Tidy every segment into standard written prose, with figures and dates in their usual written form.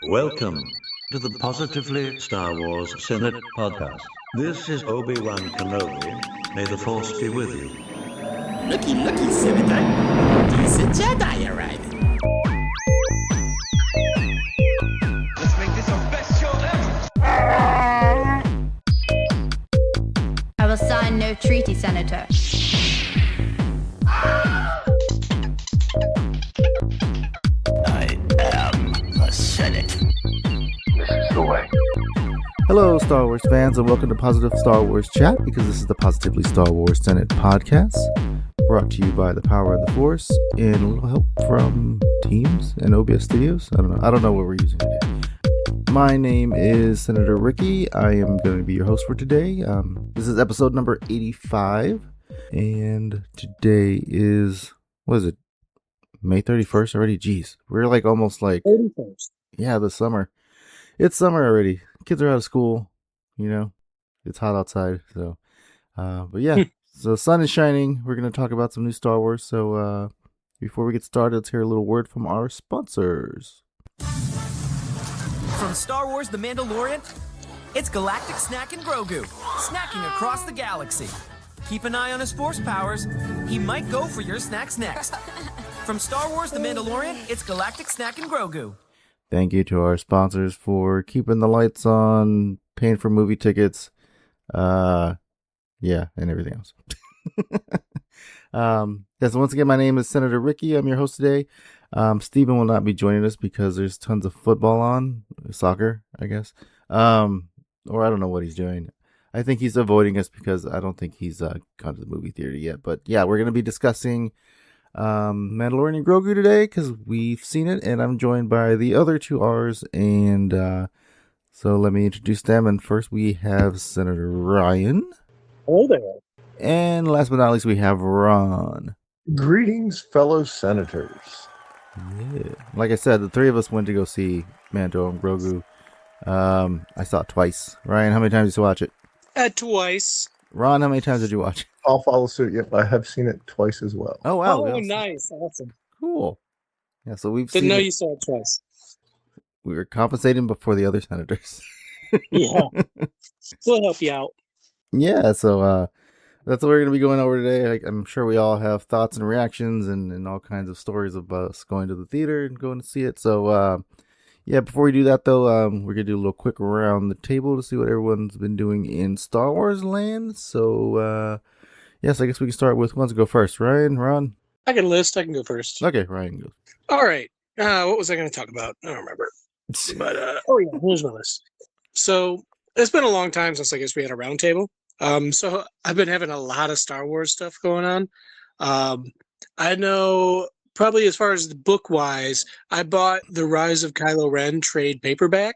Welcome to the Positively Star Wars Senate podcast. This is Obi-Wan Kenobi. May the Force be with you. Looky, Senator. Decent Jedi arriving. Let's make this our best show ever! I will sign no treaty, Senator. I am the Senate. This is the way. Hello, Star Wars fans, and welcome to Positive Star Wars Chat, because this is the Positively Star Wars Senate podcast, brought to you by the Power of the Force, and a little help from Teams and OBS Studios. I don't know what we're using today. My name is Senator Ricky. I am going to be your host for today. This is episode number 85, and today is, what is it, May 31st already? Jeez, we're like almost like 31st. Yeah, the summer. It's summer already. Kids are out of school. You know, it's hot outside. So, but yeah, so the sun is shining. We're going to talk about some new Star Wars. So, before we get started, let's hear a little word from our sponsors. From Star Wars The Mandalorian, it's Galactic Snack and Grogu, snacking across the galaxy. Keep an eye on his force powers. He might go for your snacks next. From Star Wars The Mandalorian, it's Galactic Snack and Grogu. Thank you to our sponsors for keeping the lights on, paying for movie tickets, and everything else. So once again, my name is Senator Ricky. I'm your host today. Stephen will not be joining us because there's tons of football on, soccer, I guess. Or I don't know what he's doing. I think he's avoiding us because I don't think he's gone to the movie theater yet. But yeah, we're going to be discussing Mandalorian and Grogu today because we've seen it, and I'm joined by the other two R's, and so let me introduce them. And first we have Senator Ryan. Hello there. And last but not least, we have Ron. Greetings, fellow senators. Yeah. Like I said, the three of us went to go see Mando and Grogu. I saw it twice. Ryan, how many times did you watch it? Twice. Ron, how many times did you watch it? I'll follow suit. Yep, I have seen it twice as well. Oh, wow. Oh, nice. Awesome. Cool. Yeah, so we've Didn't know it. you saw it twice. We were compensating before the other senators. Yeah. We'll help you out. Yeah, so that's what we're going to be going over today. I'm sure we all have thoughts and reactions and all kinds of stories about us going to the theater and going to see it. So, yeah, before we do that, though, we're going to do a little quick around the table to see what everyone's been doing in Star Wars land. So, yes, I guess we can start with who wants to go first. Ryan, Ron? I can list. I can go first. Okay, Ryan goes. All right. What was I going to talk about? I don't remember. But, here's my list. So, it's been a long time since I guess we had a round table. So I've been having a lot of Star Wars stuff going on. I know probably as far as the book wise, I bought the Rise of Kylo Ren trade paperback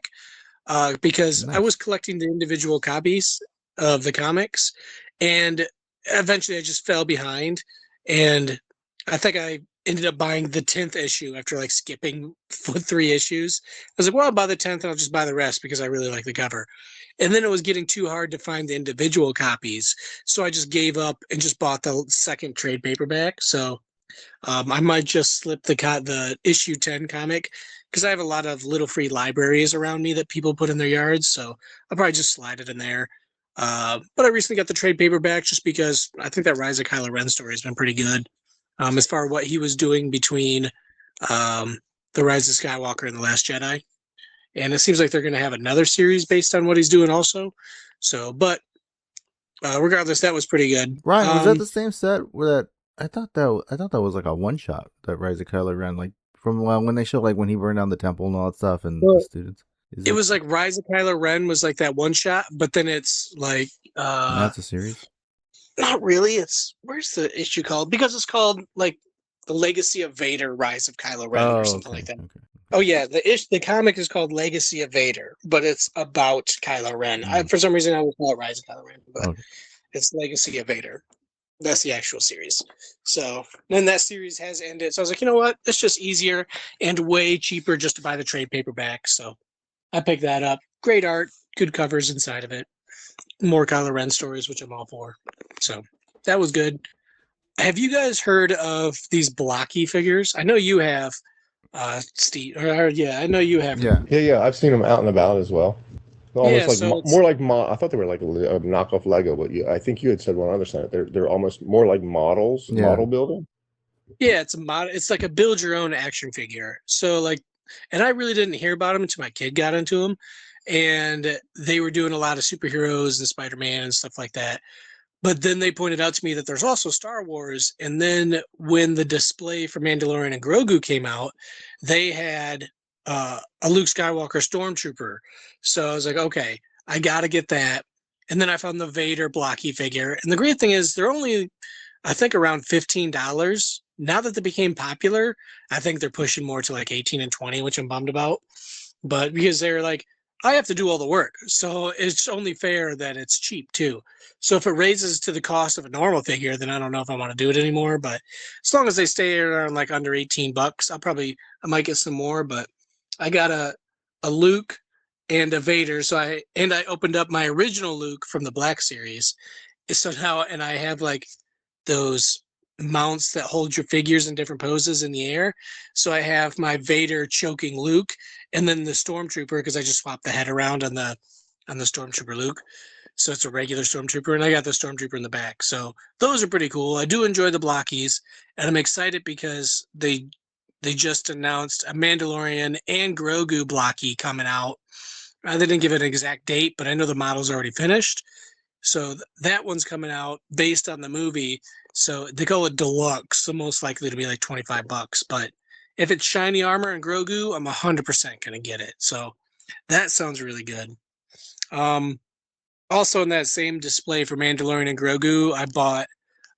because Nice. I was collecting the individual copies of the comics, and eventually I just fell behind, and I think I ended up buying the 10th issue after like skipping 3 issues. I was like, well, I'll buy the 10th and I'll just buy the rest because I really like the cover. And then it was getting too hard to find the individual copies. So I just gave up and just bought the second trade paperback. So I might just slip the issue 10 comic because I have a lot of little free libraries around me that people put in their yards. So I'll probably just slide it in there. But I recently got the trade paperback just because I think that Rise of Kylo Ren story has been pretty good. As far as what he was doing between the Rise of Skywalker and The Last Jedi. And it seems like they're going to have another series based on what he's doing also. So, but regardless, that was pretty good. Ryan, was that the same set where that I thought that was like a one shot that Rise of Kylo Ren, like from when they show like when he burned down the temple and all that stuff and the students. It was like Rise of Kylo Ren was like that one shot, but then it's like that's a series. Not really. It's where's the issue called? Because it's called like The Legacy of Vader, Rise of Kylo Ren, or something like that. Okay. Oh yeah, the comic is called Legacy of Vader, but it's about Kylo Ren. For some reason, I would call it Rise of Kylo Ren, but it's Legacy of Vader. That's the actual series. So then that series has ended. So I was like, you know what? It's just easier and way cheaper just to buy the trade paperback. So I picked that up. Great art, good covers inside of it. More Kylo Ren stories, which I'm all for. So that was good. Have you guys heard of these blocky figures? I know you have. Steve. Or, yeah, I know you have. Yeah. Yeah. I've seen them out and about as well. Almost Yeah, like so it's more like I thought they were like a knockoff Lego, but I think you had said one other side. They're almost more like models, Yeah. model building. yeah, it's a mod. It's like a build your own action figure. So like, and I really didn't hear about them until my kid got into them, and they were doing a lot of superheroes and Spider-Man and stuff like that. But then they pointed out to me that there's also Star Wars. And then when the display for Mandalorian and Grogu came out, they had a Luke Skywalker Stormtrooper. So I was like, okay, I got to get that. And then I found the Vader blocky figure. And the great thing is they're only, I think, around $15. Now that they became popular, I think they're pushing more to like 18 and 20, which I'm bummed about. But because they're like, I have to do all the work. So it's only fair that it's cheap too. So if it raises to the cost of a normal figure, then I don't know if I want to do it anymore. But as long as they stay around like under $18, I might get some more. But I got a Luke and a Vader. So I opened up my original Luke from the Black Series. So now, and I have like those mounts that hold your figures in different poses in the air. So I have my Vader choking Luke, and then the Stormtrooper, because I just swapped the head around on the Stormtrooper Luke. So it's a regular Stormtrooper, and I got the Stormtrooper in the back. So those are pretty cool. I do enjoy the blockies, and I'm excited because they just announced a Mandalorian and Grogu blocky coming out. They didn't give an exact date, but I know the model's already finished. So that one's coming out based on the movie. So they call it deluxe, so most likely to be like $25. But if it's shiny armor and Grogu, I'm 100% gonna get it. So that sounds really good. Also in that same display for Mandalorian and Grogu, I bought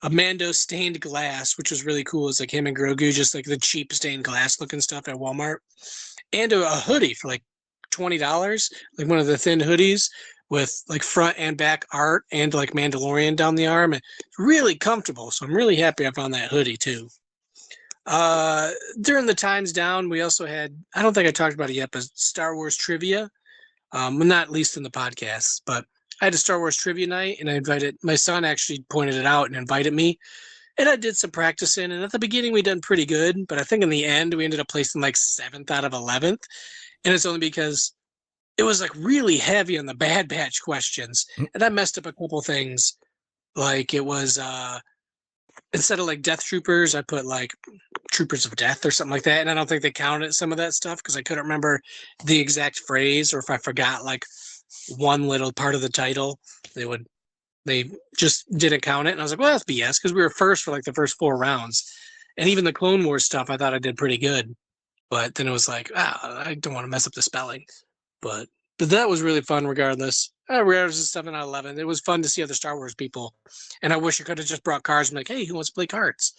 a Mando stained glass, which was really cool. It's like him and Grogu, just like the cheap stained glass looking stuff at Walmart, and a hoodie for like $20, like one of the thin hoodies with like front and back art and like Mandalorian down the arm. And it's really comfortable. So I'm really happy I found that hoodie too. During the times down, we also had, I don't think I talked about it yet, but Star Wars trivia. Not least in the podcast, but I had a Star Wars trivia night, and I invited my son. Actually pointed it out and invited me, and I did some practicing. And at the beginning, we done pretty good, but I think in the end, we ended up placing like 7th out of 11th, and it's only because it was like really heavy on the Bad Batch questions, and I messed up a couple things. Like it was instead of like Death Troopers, I put like Troopers of Death or something like that, and I don't think they counted some of that stuff because I couldn't remember the exact phrase, or if I forgot like one little part of the title, they just didn't count it. And I was like, well, that's BS, because we were first for like the first 4 rounds, and even the Clone Wars stuff, I thought I did pretty good, but then it was like, I don't want to mess up the spelling, but that was really fun regardless. Regardless of 7 out of 11, it was fun to see other Star Wars people, and I wish I could have just brought cards and like, hey, who wants to play cards?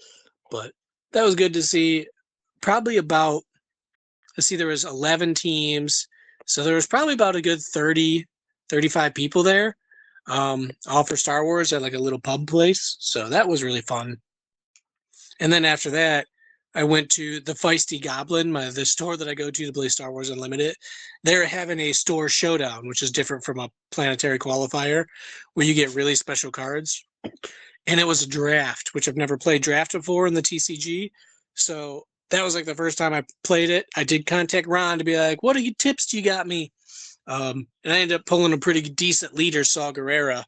But that was good to see. Probably about, let's see, there was 11 teams, so there was probably about a good 30, 35 people there, all for Star Wars at like a little pub place. So that was really fun. And then after that, I went to the Feisty Goblin, the store that I go to play Star Wars Unlimited. They're having a store showdown, which is different from a planetary qualifier, where you get really special cards. And it was a draft, which I've never played draft before in the TCG. So that was like the first time I played it. I did contact Ron to be like, what are you tips you got me? And I ended up pulling a pretty decent leader, Saw Gerrera.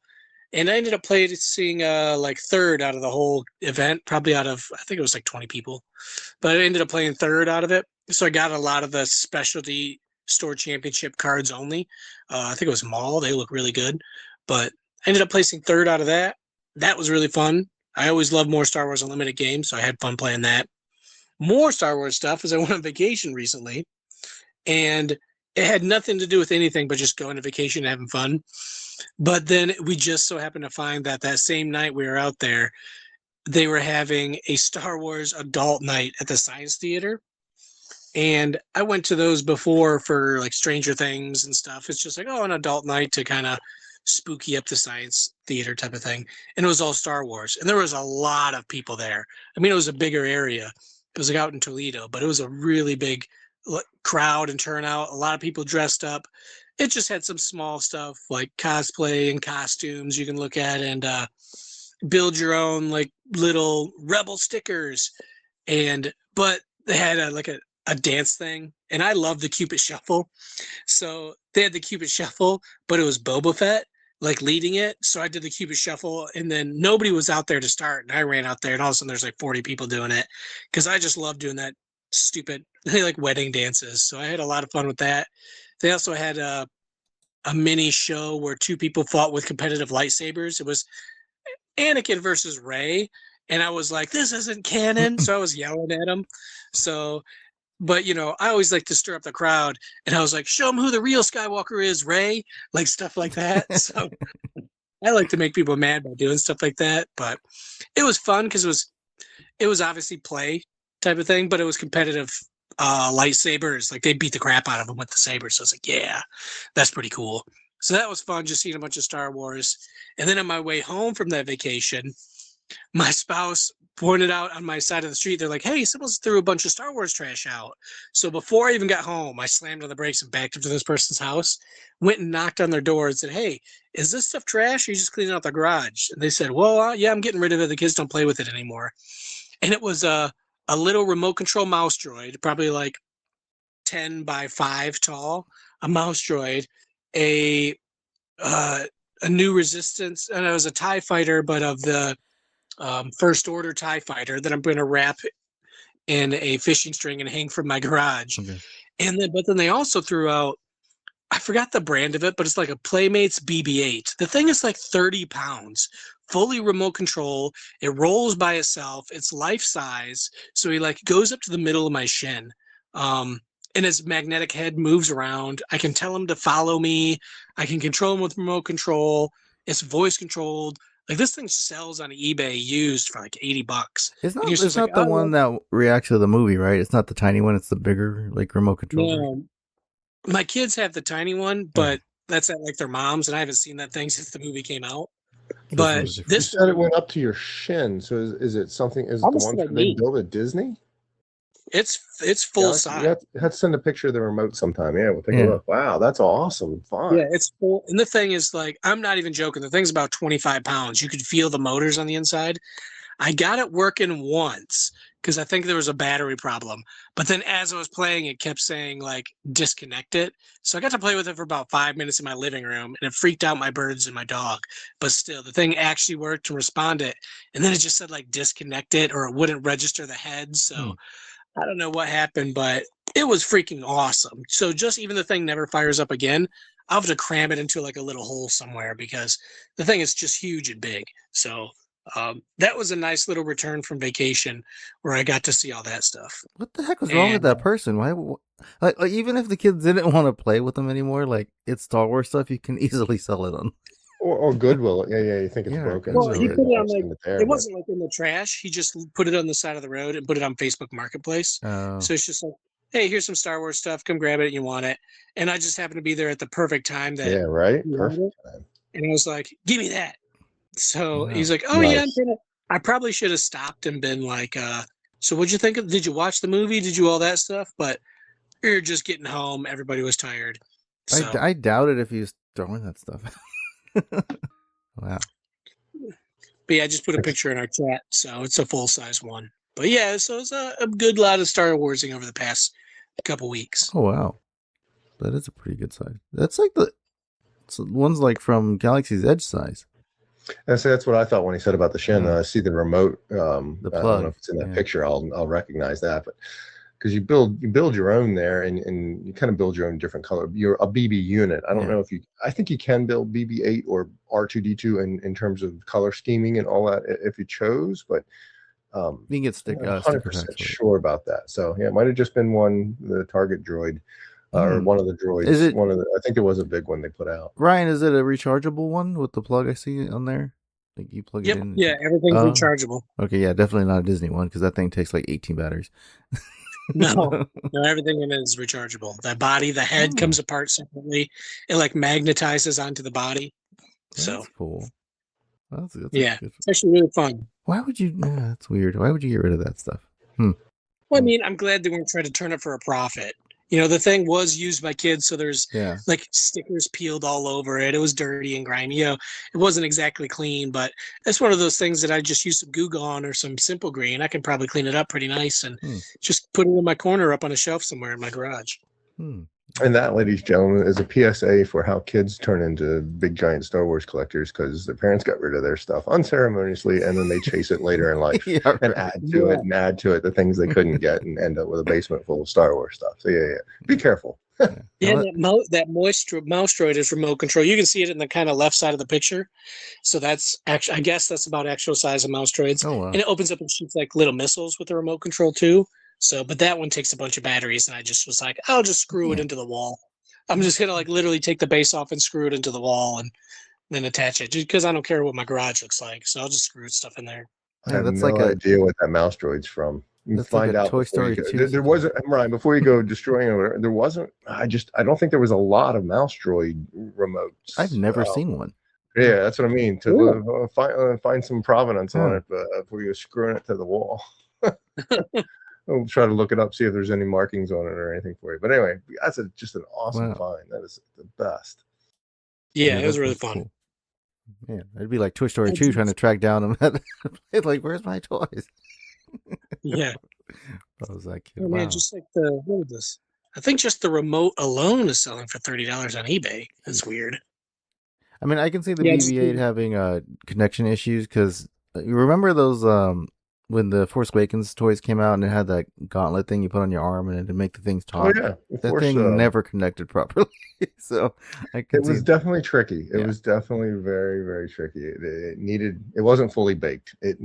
And I ended up placing like 3rd out of the whole event, probably out of, I think it was like 20 people. But I ended up playing 3rd out of it. So I got a lot of the specialty store championship cards only. I think it was Maul. They look really good. But I ended up placing 3rd out of that. That was really fun. I always love more Star Wars Unlimited games, so I had fun playing that. More Star Wars stuff as I went on vacation recently. And it had nothing to do with anything but just going to vacation and having fun. But then we just so happened to find that same night we were out there, they were having a Star Wars adult night at the Science Theater. And I went to those before for like Stranger Things and stuff. It's just like, an adult night to kind of spooky up the Science Theater type of thing. And it was all Star Wars. And there was a lot of people there. I mean, it was a bigger area. It was like out in Toledo, but it was a really big crowd and turnout. A lot of people dressed up. It just had some small stuff like cosplay and costumes you can look at, and build your own like little rebel stickers. But they had a dance thing, and I love the Cupid Shuffle. So they had the Cupid Shuffle, but it was Boba Fett like leading it. So I did the Cupid Shuffle, and then nobody was out there to start, and I ran out there, and all of a sudden there's like 40 people doing it because I just love doing that stupid like wedding dances. So I had a lot of fun with that. They also had a mini show where two people fought with competitive lightsabers. It was Anakin versus Rey, and I was like, "This isn't canon," so I was yelling at them. So, but I always like to stir up the crowd, and I was like, "Show them who the real Skywalker is, Rey," like stuff like that. So I like to make people mad by doing stuff like that. But it was fun because it was obviously play type of thing, but it was competitive lightsabers. Like they beat the crap out of them with the sabers. So I was like, yeah, that's pretty cool. So that was fun, just seeing a bunch of Star Wars. And then on my way home from that vacation, my spouse pointed out on my side of the street, they're like, hey, someone's threw a bunch of Star Wars trash out. So before I even got home, I slammed on the brakes and backed up to this person's house, went and knocked on their door and said, hey, is this stuff trash? Or are you just cleaning out the garage? And they said, well, yeah, I'm getting rid of it. The kids don't play with it anymore. And it was a little remote control mouse droid, probably like 10 by 5 tall, a mouse droid, a new Resistance, and it was a TIE fighter, but of the First Order TIE fighter that I'm going to wrap in a fishing string and hang from my garage. Okay. But then they also threw out, I forgot the brand of it, but it's like a Playmates BB-8. The thing is like 30 pounds, fully remote control. It rolls by itself. It's life size. So he like goes up to the middle of my shin. And his magnetic head moves around. I can tell him to follow me. I can control him with remote control. It's voice controlled. Like this thing sells on eBay used for like $80. It's not the one that reacts to the movie, right? It's not the tiny one. It's the bigger, like remote control. No, my kids have the tiny one, but that's at like their mom's, and I haven't seen that thing since the movie came out. But you said it went up to your shin. So is it something? Is it the one they built at Disney? It's full size. You have to send a picture of the remote sometime. Yeah, we'll take a look. Wow, that's awesome. Fun. Yeah, it's full. And the thing is, like, I'm not even joking. The thing's about 25 pounds. You could feel the motors on the inside. I got it working once because I think there was a battery problem. But then as I was playing, it kept saying, like, disconnect it. So I got to play with it for about 5 minutes in my living room, and it freaked out my birds and my dog. But still, the thing actually worked to respond it. And then it just said, like, disconnect it, or it wouldn't register the head. So I don't know what happened, but it was freaking awesome. So just even the thing never fires up again, I'll have to cram it into like a little hole somewhere because the thing is just huge and big. So that was a nice little return from vacation where I got to see all that stuff. What the heck was wrong with that person? Why? Like even if the kids didn't want to play with them anymore, like it's Star Wars stuff, you can easily sell it on. Or Goodwill. Yeah, you think it's broken. Well, he put it on it wasn't like in the trash. He just put it on the side of the road and put it on Facebook Marketplace. So it's just like, hey, here's some Star Wars stuff. Come grab it. You want it. And I just happened to be there at the perfect time. Perfect time. And I was like, give me that. So he's like, oh, yeah, I probably should have stopped and been like, so what'd you think of? Did you watch the movie? Did you all that stuff? But you're just getting home. Everybody was tired. So. I doubt it if he was throwing that stuff. Wow. But yeah, I just put a picture in our chat, so it's a full-size one. But yeah, so it's a good lot of Star Warsing over the past couple weeks. Oh wow, that is a pretty good size. That's like the ones like from Galaxy's Edge size. And so that's what I thought when he said about the shin. I see the remote. The plug. I don't know if it's in that picture. I'll recognize that, but because you build your own there, and you kind of build your own different color. You're a BB unit. I don't know if I think you can build BB-8 or R2D2 in terms of color scheming and all that if you chose, but you can get stick. I'm 100% sure about that. So yeah, it might have just been the target droid. Or one of the droids. Is it I think there was a big one they put out. Ryan, is it a rechargeable one with the plug I see on there? Like you plug it in. Yeah, everything's rechargeable. Okay, yeah, definitely not a Disney one because that thing takes like 18 batteries. No, everything in it is rechargeable. The body, the head comes apart separately. It like magnetizes onto the body. That's cool. That's it's actually really fun. Why would you? That's weird. Why would you get rid of that stuff? Well, I mean, I'm glad they weren't trying to turn it for a profit. The thing was used by kids, so there's Yeah. like stickers peeled all over it. It was dirty and grimy. It wasn't exactly clean, but it's one of those things that I just use some Goo Gone or some Simple Green. I can probably clean it up pretty nice and just put it in my corner up on a shelf somewhere in my garage. And that, ladies and gentlemen, is a PSA for how kids turn into big giant Star Wars collectors because their parents got rid of their stuff unceremoniously, and then they chase it later in life and add to it the things they couldn't get, and end up with a basement full of Star Wars stuff. So yeah, be careful. Yeah, that mouse droid is remote control. You can see it in the kind of left side of the picture. So that's actually, I guess that's about actual size of mouse droids. Oh, wow. And it opens up and shoots like little missiles with the remote control too. So, but that one takes a bunch of batteries, and I just was like, I'll just screw it into the wall. I'm just gonna like literally take the base off and screw it into the wall, and then attach it, just because I don't care what my garage looks like. So I'll just screw stuff in there. I have no idea what that mouse droid's from. You can find out. Toy Story 2. There wasn't, Ryan, before you go destroying it, there wasn't. I don't think there was a lot of mouse droid remotes. I've never seen one. Yeah, that's what I mean. To find some provenance on it before you're screwing it to the wall. I'll try to look it up, see if there's any markings on it or anything for you. But anyway, that's just an awesome find. That is the best. Yeah, it was really fun. Cool. Yeah, it'd be like Toy Story 2 trying to track down them. Like, where's my toys? Yeah. I was like, oh, man, just like what is this? I think just the remote alone is selling for $30 on eBay. That's weird. I mean, I can see the BB-8 having connection issues because you remember those when the Force Awakens toys came out and it had that gauntlet thing you put on your arm and it'd make the things talk. Oh yeah, that thing never connected properly. So it was definitely tricky. It was definitely very, very tricky. It wasn't fully baked. It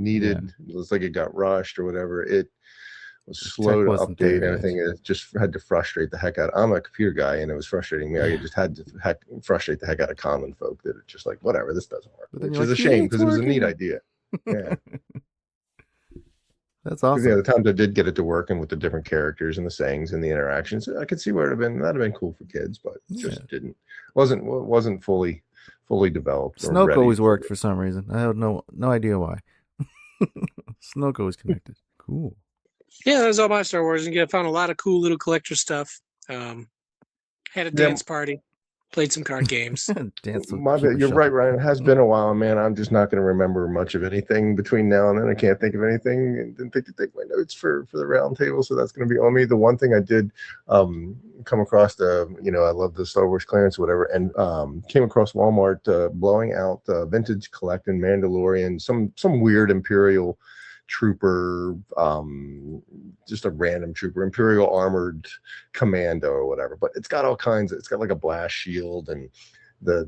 was like it got rushed or whatever. It was slow to update and everything. It just had to frustrate the heck out. I'm a computer guy and it was frustrating me. I just had to frustrate the heck out of common folk that it's just like, whatever, this doesn't work. Which is a shame because it was a neat idea. Yeah. That's awesome. Yeah, the times I did get it to work and with the different characters and the sayings and the interactions, I could see where that'd have been cool for kids, but it just wasn't fully developed. Snoke always worked for some reason. I have no idea why. Snoke always connected. Cool. Yeah, that was all my Star Wars, and I found a lot of cool little collector stuff. Had a dance party. Played some card games. You're right, Ryan. It has been a while, man. I'm just not going to remember much of anything between now and then. I can't think of anything, and didn't think to take my notes for the round table, so that's going to be on me. The one thing I did come across, I love the Star Wars clearance or whatever, and came across Walmart blowing out vintage collecting Mandalorian, some weird Imperial trooper, just a random trooper, Imperial armored commando or whatever, but it's got all kinds it's got like a blast shield and the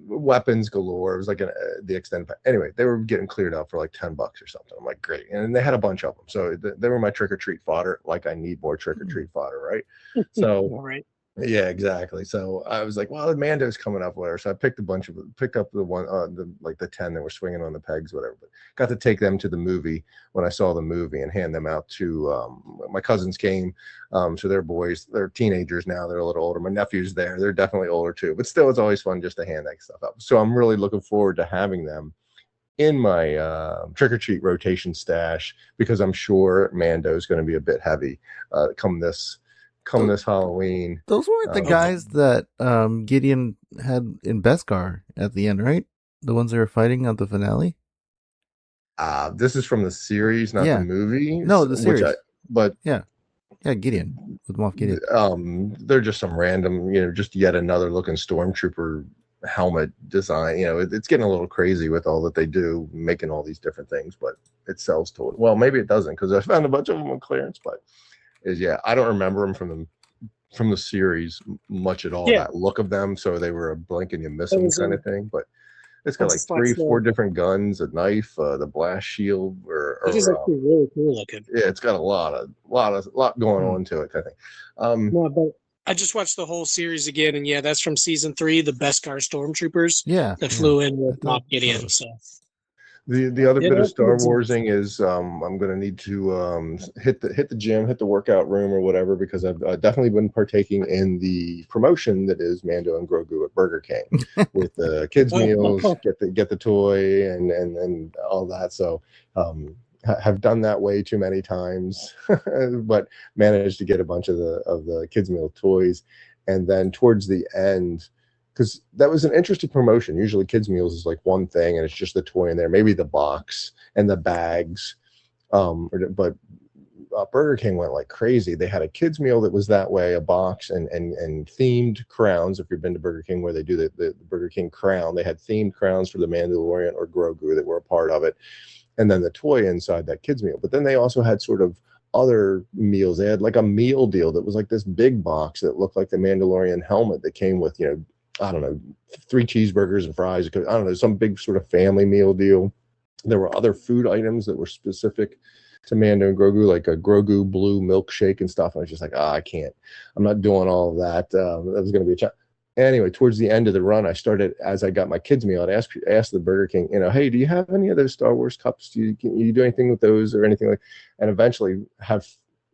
weapons galore. It was like the extended pack. Anyway, they were getting cleared out for like $10 or something. I'm like, great. And they had a bunch of them, so they were my trick-or-treat fodder. Like, I need more trick-or-treat fodder, right? So right. Yeah, exactly. So I was like, well, Mando's coming up, whatever. So I picked up the one, the 10 that were swinging on the pegs, whatever. But got to take them to the movie when I saw the movie and hand them out to my cousins came. So they're boys, they're teenagers now. They're a little older. My nephew's there. They're definitely older too. But still, it's always fun just to hand that stuff out. So I'm really looking forward to having them in my trick-or-treat rotation stash because I'm sure Mando's going to be a bit heavy come this Halloween. Those weren't the guys that Gideon had in Beskar at the end, right? The ones they were fighting at the finale? This is from the series, not the movie. No, the series. Yeah, Gideon. With Moff Gideon. They're just some random, just yet another looking stormtrooper helmet design. It's getting a little crazy with all that they do, making all these different things, but it sells to it. Well, maybe it doesn't because I found a bunch of them on clearance, but I don't remember them from the series much at all. That look of them, so they were a blink and you miss them kind of thing. But it's got like 3-4 different guns, a knife, the blast shield, it is actually really cool looking. Yeah, it's got a lot going on to it, I think. No, but I just watched the whole series again, and that's from season 3, the Beskar Stormtroopers. That flew in with Moff Gideon. So. The other bit of Star Warsing is I'm going to need to hit the gym, hit the workout room or whatever, because I've definitely been partaking in the promotion that is Mando and Grogu at Burger King with the kids meals, get the toy and all that. So have done that way too many times, but managed to get a bunch of the kids meal toys. And then towards the end, because that was an interesting promotion. Usually kids meals is like one thing and it's just the toy in there, maybe the box and the bags. But Burger King went like crazy. They had a kids meal that was that way, a box and themed crowns. If you've been to Burger King where they do the Burger King crown, they had themed crowns for the Mandalorian or Grogu that were a part of it. And then the toy inside that kids meal. But then they also had sort of other meals. They had like a meal deal that was like this big box that looked like the Mandalorian helmet that came with, I don't know, 3 cheeseburgers and fries. I don't know, some big sort of family meal deal. There were other food items that were specific to Mando and Grogu, like a Grogu blue milkshake and stuff. And I was just like, I can't. I'm not doing all of that. That was going to be a challenge. Anyway, towards the end of the run, I started, as I got my kids meal, I'd ask the Burger King, hey, do you have any of those Star Wars cups? Can you do anything with those or anything like? And eventually have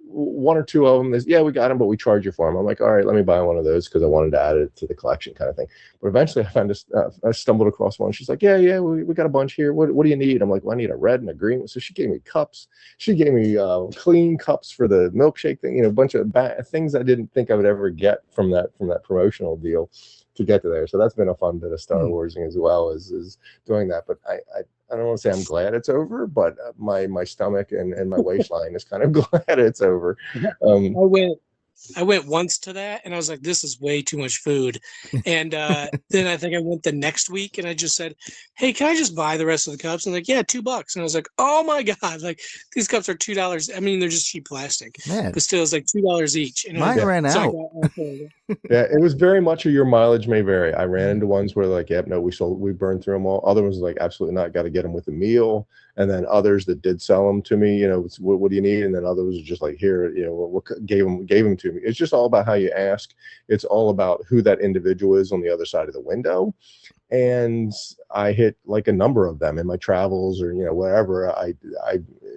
1 or 2 of them. Yeah, we got them, but we charge you for them. I'm like, all right, let me buy one of those because I wanted to add it to the collection kind of thing. But eventually I found this, I stumbled across one. She's like, yeah, we got a bunch here. What do you need? I'm like, well, I need a red and a green. So she gave me cups. She gave me clean cups for the milkshake thing, a bunch of things I didn't think I would ever get from that promotional deal to get to there. So that's been a fun bit of Star Warsing as well as doing that. But I don't want to say I'm glad it's over, but my stomach and my waistline is kind of glad it's over. I went once to that and I was like, this is way too much food. And then I think I went the next week and I just said, hey, can I just buy the rest of the cups? And like, yeah, $2. And I was like, oh my God, like these cups are $2. I mean, they're just cheap plastic, but still it's like $2 each. And mine ran out. Yeah, it was very much your mileage may vary. I ran into ones where like, yep, no, we burned through them all. Other ones like, absolutely not, got to get them with a meal. And then others that did sell them to me, what do you need? And then others are just like, here, what gave them to me. It's just all about how you ask. It's all about who that individual is on the other side of the window. And I hit like a number of them in my travels or, wherever. I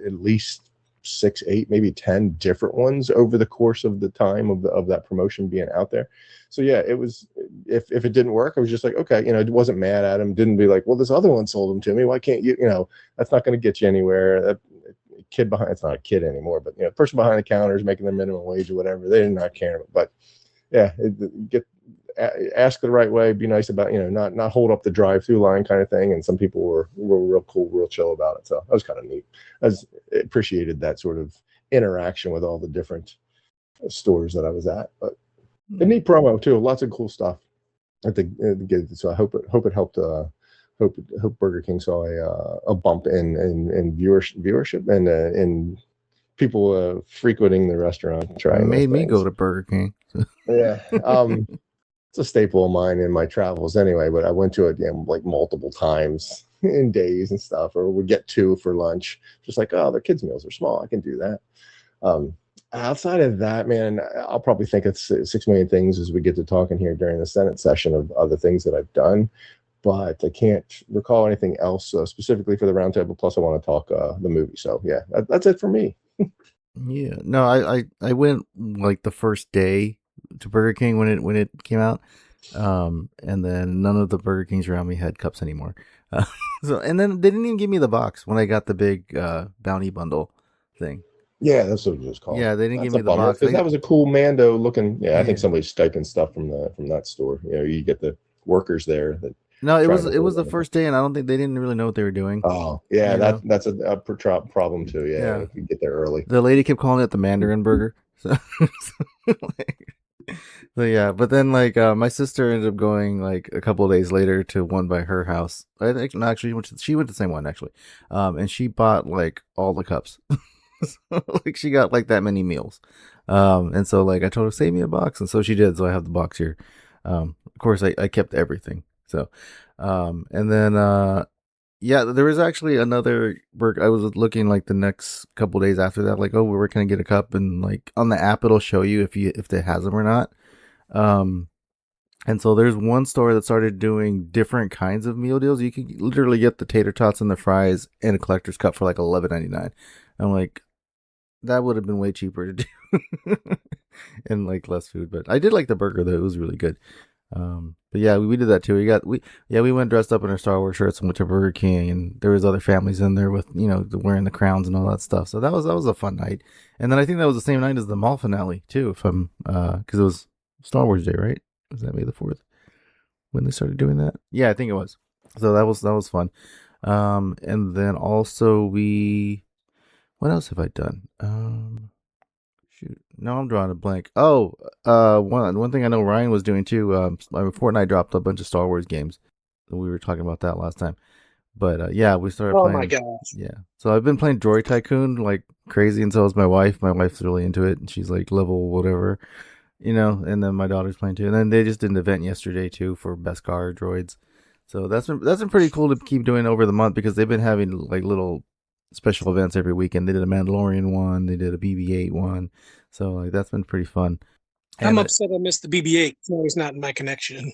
at least 6, 8, maybe 10 different ones over the course of the time of that promotion being out there. So yeah, it was, if it didn't work, I was just like, okay, it wasn't mad at him. Didn't be like, well, this other one sold them to me. Why can't you, that's not going to get you anywhere. That kid behind, it's not a kid anymore, but person behind the counter is making their minimum wage or whatever. They did not care. But yeah, ask the right way, be nice about, not hold up the drive-through line kind of thing. And some people were real cool, real chill about it. So that was kind of neat. I appreciated that sort of interaction with all the different stores that I was at. But a neat promo too. Lots of cool stuff. I think so. I hope it helped. Hope Burger King saw a bump in viewership and in people frequenting the restaurant. Trying. It made me go to Burger King. Yeah. It's a staple of mine in my travels anyway. But I went to it like multiple times in days and stuff, or would get 2 for lunch. Just like, oh, their kids' meals are small. I can do that. Outside of that, man, I'll probably think of 6 million things as we get to talking here during the Senate session of other things that I've done, but I can't recall anything else specifically for the roundtable. Plus, I want to talk the movie. So yeah, that's it for me. Yeah, no, I went like the first day to Burger King when it came out, and then none of the Burger Kings around me had cups anymore. And then they didn't even give me the box when I got the big bounty bundle thing. Yeah, that's what it was called. Yeah, they didn't give me the box. Because that was a cool Mando looking. Yeah, I think somebody's stiping stuff from that store. You get the workers there. No, it was the first day, and I don't think they didn't really know what they were doing. Oh, yeah, that's a problem too. Yeah, if you get there early. The lady kept calling it the Mandarin burger. So yeah, but then like my sister ended up going like a couple of days later to one by her house. I think she went to the same one actually, and she bought like all the cups. So, like she got like that many meals, and so like I told her save me a box, and so she did. So I have the box here. Of course, I kept everything. So, and then yeah, there was actually another work. I was looking like the next couple days after that, like, oh, where can I get a cup? And like on the app, it'll show you if it has them or not. And so there's one store that started doing different kinds of meal deals. You can literally get the tater tots and the fries and a collector's cup for like $11.99. I'm like, that would have been way cheaper to do and like less food. But I did like the burger though; it was really good. But yeah, we did that too. We went dressed up in our Star Wars shirts and went to Burger King, and there was other families in there with wearing the crowns and all that stuff. So that was a fun night. And then I think that was the same night as the mall finale too, if I'm because it was Star Wars Day, right? Was that May the 4th when they started doing that? Yeah, I think it was. So that was fun. And then also what else have I done? Shoot, no, I'm drawing a blank. Oh, one thing I know Ryan was doing too. Fortnite dropped a bunch of Star Wars games. We were talking about that last time. But yeah, we started playing. Oh my gosh! Yeah, so I've been playing Droid Tycoon like crazy, and so is my wife. My wife's really into it, and she's like level whatever, And then my daughter's playing too. And then they just did an event yesterday too for Beskar droids. So that's been pretty cool to keep doing over the month because they've been having like little special events every weekend. They did a Mandalorian one, they did a BB-8 one, so like that's been pretty fun. I'm upset I missed the BB-8. No, he's not in my collection.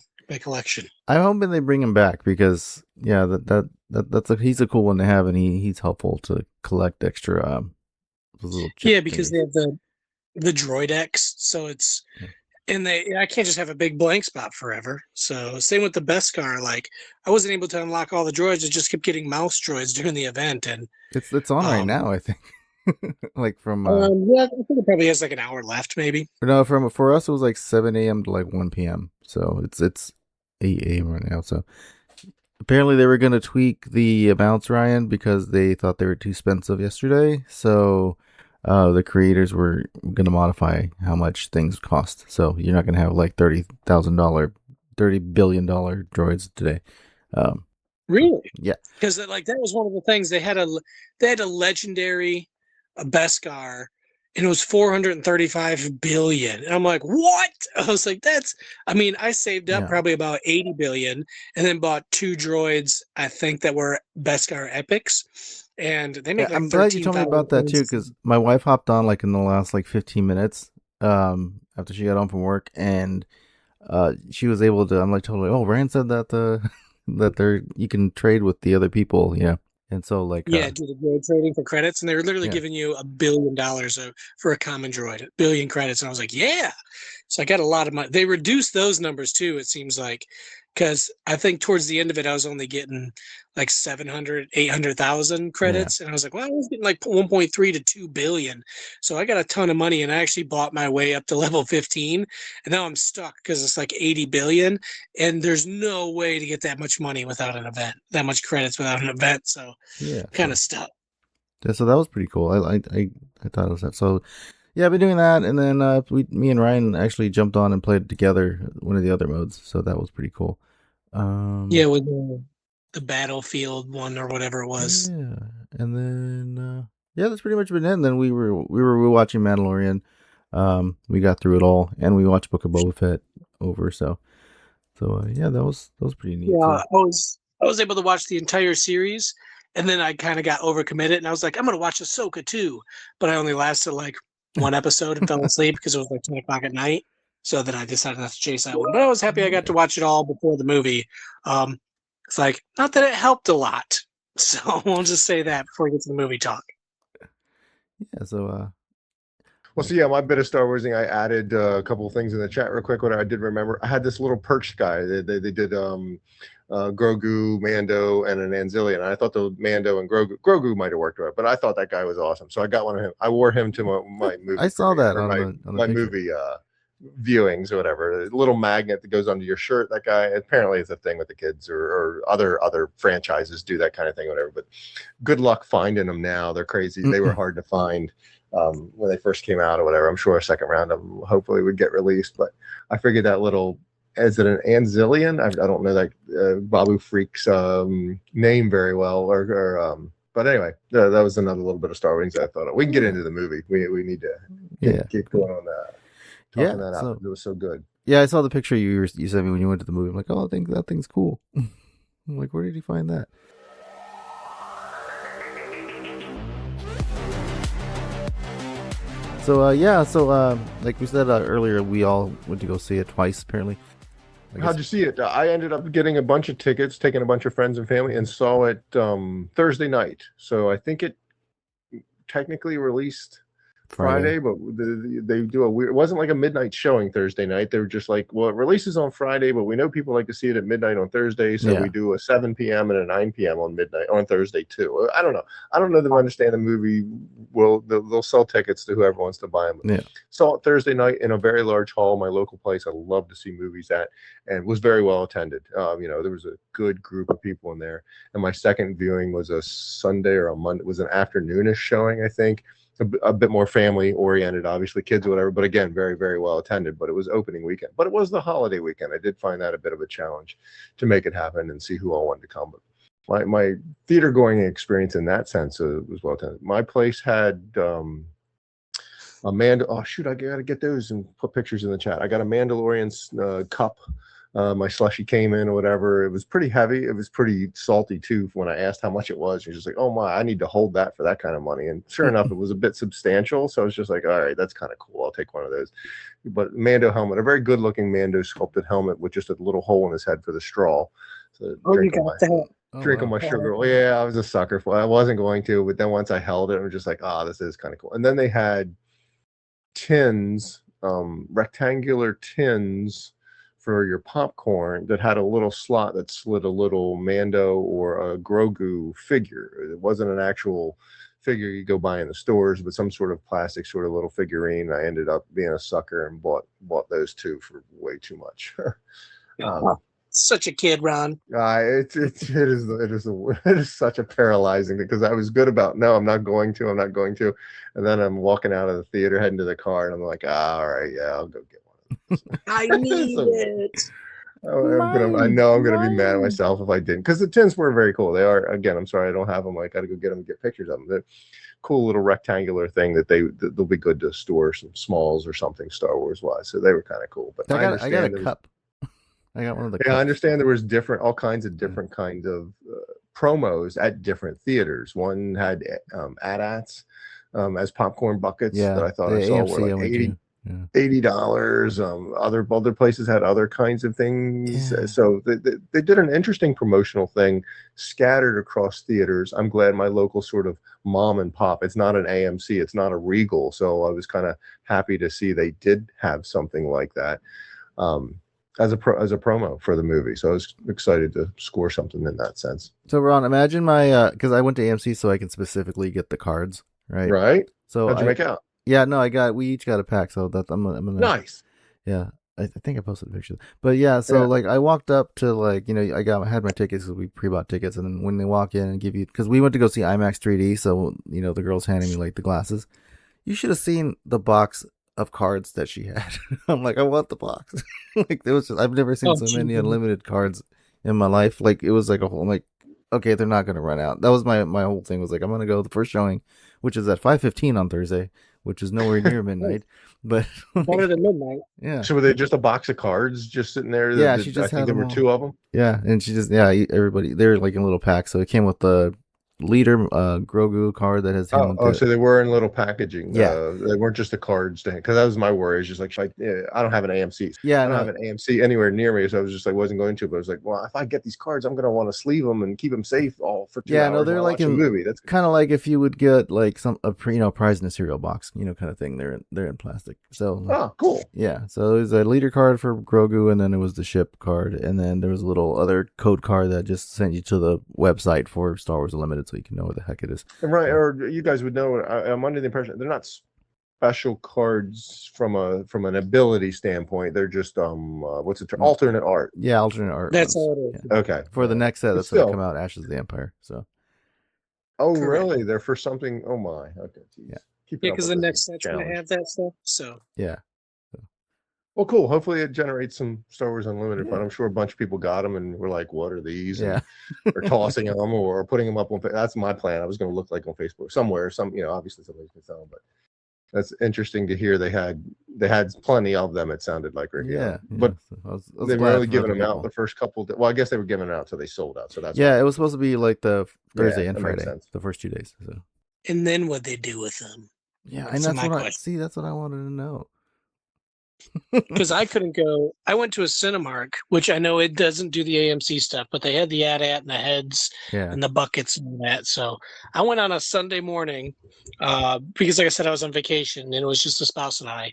I'm hoping they bring him back because he's a cool one to have, and he's helpful to collect extra. Yeah, because they have the Droid X, so it's. Yeah. And I can't just have a big blank spot forever. So same with the Beskar. Like I wasn't able to unlock all the droids. I just kept getting mouse droids during the event, and it's on right now. I think. Like from yeah, I think it probably has like an hour left, maybe. No, for us it was like 7 a.m. to like 1 p.m. So it's 8 a.m. right now. So apparently they were going to tweak the amounts, Ryan, because they thought they were too expensive yesterday. So. The creators were going to modify how much things cost. So you're not going to have like $30 billion droids today. Really? Yeah. Because like that was one of the things they had a legendary Beskar, and it was 435 billion. And I'm like, what? I was like, I saved up probably about 80 billion and then bought 2 droids, I think, that were Beskar epics. And they make like I'm glad you told me about that too, because my wife hopped on like in the last like 15 minutes after she got home from work, and she was able to. I'm like totally. Oh, Rand said that that you can trade with the other people, and so like do the droid trading for credits, and they were literally giving you $1 billion for a common droid, 1 billion credits, and I was like, yeah. So I got a lot of money. They reduced those numbers too. It seems like. Because I think towards the end of it, I was only getting like 800,000 credits. And I was like, well, I was getting like 1.3 to 2 billion. So I got a ton of money, and I actually bought my way up to level 15. And now I'm stuck because it's like 80 billion. And there's no way to get that much money without an event, that much credits without an event. So kind of stuck. Yeah, so that was pretty cool. I thought it was that. So yeah, I've been doing that, and then me and Ryan actually jumped on and played together one of the other modes, so that was pretty cool. With the battlefield one or whatever it was. Yeah, and then that's pretty much been it. And then we were watching Mandalorian. We got through it all, and we watched Book of Boba Fett over. So that was pretty neat. Yeah, so. I was able to watch the entire series, and then I kind of got overcommitted, and I was like, I'm gonna watch Ahsoka too, but I only lasted like one episode and fell asleep because it was like 10 o'clock at night. So then I decided not to chase that one. But I was happy I got to watch it all before the movie. It's like, not that it helped a lot. So we'll just say that before we get to the movie talk. Yeah, so... my bit of Star Wars thing, I added a couple of things in the chat real quick. What I did remember, I had this little perch guy. They did Grogu, Mando, and an Anzillion. And I thought the Mando and Grogu might have worked right, but I thought that guy was awesome. So I got one of him. I wore him to my movie. I saw that on my movie viewings or whatever. A little magnet that goes onto your shirt. That guy apparently is a thing with the kids or other franchises do that kind of thing, whatever. But good luck finding them now. They're crazy. They were hard to find when they first came out or whatever. I'm sure a second round of them hopefully would get released. But I figured that little. Is it an Anzillion? I don't know that Babu Freak's name very well, but anyway, that was another little bit of Star Wars I thought of. We can get into the movie. We need to keep going on that. Talking that out. It was so good. Yeah, I saw the picture you sent me when you went to the movie. I'm like, oh, I think that thing's cool. I'm like, where did you find that? So like we said earlier, we all went to go see it twice apparently. How'd you see it? I ended up getting a bunch of tickets, taking a bunch of friends and family, and saw it Thursday night. So I think it technically released Friday, but they do a weird. It wasn't like a midnight showing Thursday night. They were just like, well, it releases on Friday, but we know people like to see it at midnight on Thursday, so we do a 7 p.m. and a 9 p.m. on midnight on Thursday too. I don't know. I don't know them understand the movie. Well, they'll sell tickets to whoever wants to buy them. Yeah. Saw it Thursday night in a very large hall, my local place. I love to see movies at, and was very well attended. There was a good group of people in there. And my second viewing was a Sunday or a Monday. It was an afternoonish showing, I think. A bit more family oriented, obviously kids or whatever, but again, very, very well attended. But it was opening weekend, but it was the holiday weekend. I did find that a bit of a challenge to make it happen and see who all wanted to come. But my theater going experience in that sense was well attended. My place had oh shoot, I gotta get those and put pictures in the chat. I got a Mandalorian cup. My slushy came in or whatever. It was pretty heavy. It was pretty salty too. When I asked how much it was, you're just like, oh my, I need to hold that for that kind of money. And sure enough, it was a bit substantial. So I was just like, all right, that's kind of cool. I'll take one of those. But Mando helmet, a very good looking Mando sculpted helmet with just a little hole in his head for the straw. So you got that. Drinking my sugar. Oh, yeah, I was a sucker for it. I wasn't going to, but then once I held it, I was just like, this is kind of cool. And then they had tins, rectangular tins for your popcorn that had a little slot that slid a little Mando or a Grogu figure. It wasn't an actual figure you go buy in the stores, but some sort of plastic sort of little figurine. I ended up being a sucker and bought those two for way too much. Such a kid, Ron. It is such a paralyzing thing because I was good about I'm not going to, and then I'm walking out of the theater heading to the car and I'm like, all right, yeah, I'll go get one. I need it. I know I'm gonna be mad at myself if I didn't, because the tins were very cool. They are, again, I'm sorry I don't have them. I gotta go get them and get pictures of them. They're cool little rectangular thing that they'll be good to store some smalls or something Star Wars wise. So they were kind of cool. But I got a cup. I got one of the cups. I understand there was all kinds of different kinds of promos at different theaters. One had AT-ATs as popcorn buckets that I thought I saw were like $80. Other places had other kinds of things. So they did an interesting promotional thing scattered across theaters. I'm glad my local sort of mom and pop, it's not an AMC, it's not a Regal, so I was kind of happy to see they did have something like that as a promo for the movie. So I was excited to score something in that sense. So Ron, imagine my because I went to AMC so I can specifically get the cards, right? So how'd you make out? Yeah, no, we each got a pack, so that I'm gonna nice. Yeah, I think I posted a picture, but like I walked up to I had my tickets because we pre-bought tickets, and then when they walk in and give you, because we went to go see IMAX 3D, so the girl's handing me the glasses. You should have seen the box of cards that she had. I'm like, I want the box. There was I've never seen so many unlimited cards in my life. It was like a whole. I'm like, okay, they're not gonna run out. That was my whole thing. Was like, I'm gonna go the first showing, which is at 5:15 on Thursday, which is nowhere near midnight, but better than midnight. Yeah. So were they just a box of cards just sitting there? Yeah, she just had. There were two of them. Yeah, and she just everybody they're in little packs. So it came with the leader Grogu card that has him. So they were in little packaging. Yeah, they weren't just the cards to him, because that was my worry. It's just I don't have an AMC. Yeah, I don't have an AMC anywhere near me, so I was just wasn't going to. But I was like, well, if I get these cards, I'm gonna want to sleeve them and keep them safe all for 2 hours. No, they're like in movie. That's kind of like if you would get a prize in a cereal box, kind of thing. They're in plastic. So cool. Yeah, so it was a leader card for Grogu, and then it was the ship card, and then there was a little other code card that just sent you to the website for Star Wars Unlimited, so you can know what the heck it is. Right, or you guys would know. I'm under the impression they're not special cards from an ability standpoint. They're just what's the term? Alternate art. Yeah, alternate art. That's all it is. Yeah. Okay. For the next set that's going to come out, Ashes of the Empire. So. Oh, really? They're for something. Oh my. Okay. Geez. Yeah. Because the next set's going to have that stuff. So. Yeah. Well, cool. Hopefully it generates some Star Wars Unlimited fun. I'm sure a bunch of people got them and were like, what are these? Yeah. Or tossing them or putting them up on. That's my plan. I was going to look on Facebook somewhere. Obviously somebody's going to sell them, but that's interesting to hear. They had plenty of them. It sounded like, Ricky. Yeah. But I was they were really giving them out the first couple. Well, I guess they were giving it out till they sold out. So that's it was supposed to be the Thursday and Friday, the first 2 days. So. And then what they do with them? Yeah, and that's what I wanted to know. because I couldn't go. I went to a Cinemark, which I know it doesn't do the AMC stuff, but they had the AT-AT and the heads Yeah. and the buckets and all that. So I went on a Sunday morning because, like I said, I was on vacation and it was just a spouse and I.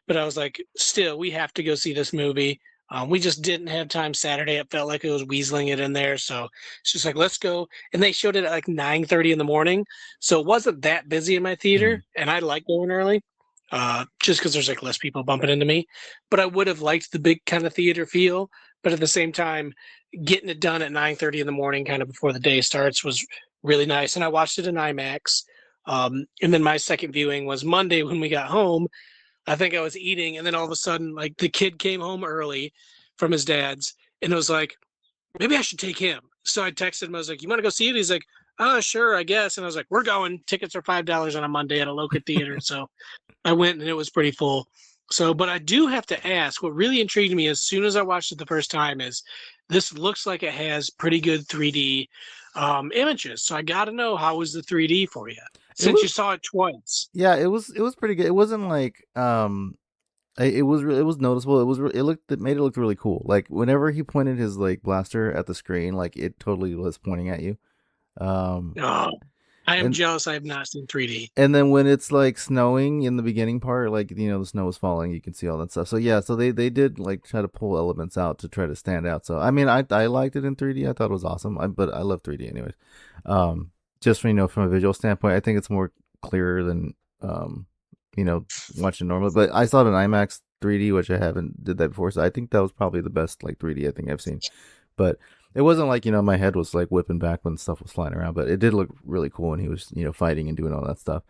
But I was like, still, we have to go see this movie. We just didn't have time Saturday. It felt like it was weaseling it in there. So it's just like, let's go. And they showed it at like 9:30 in the morning. So it wasn't that busy in my theater. And I like going early just because there's like less people bumping into me. But I would have liked the big kind of theater feel. But at the same time, getting it done at 9:30 in the morning, kind of before the day starts, was really nice. And I watched it in IMAX. And then my second viewing was Monday when we got home. I think I was eating, and then all of a sudden, like the kid came home early from his dad's, and it was like, maybe I should take him. So I texted him. I was like, "You want to go see it?" He's like, "Oh, sure, I guess." And I was like, "We're going. Tickets are $5 on a Monday at a local theater." So I went, and it was pretty full. So, but I do have to ask. What really intrigued me as soon as I watched it the first time is this looks like it has pretty good 3D images. So I got to know, how was the 3D for you since you saw it twice? Yeah, it was pretty good. It wasn't like it was noticeable. It made it look really cool. Like whenever he pointed his like blaster at the screen, like it totally was pointing at you. Oh, I am and- jealous. I have not seen 3D. And then when it's like snowing in the beginning part, like the snow was falling, you can see all that stuff. So yeah, so they did like try to pull elements out to try to stand out. So I mean, I liked it in 3D. I thought it was awesome. But I love 3D anyways. Just from a visual standpoint, I think it's more clearer than watching normally. But I saw it in IMAX 3D, which I haven't did that before, so I think that was probably the best like 3D I think I've seen. But it wasn't like my head was like whipping back when stuff was flying around, but it did look really cool when he was fighting and doing all that stuff.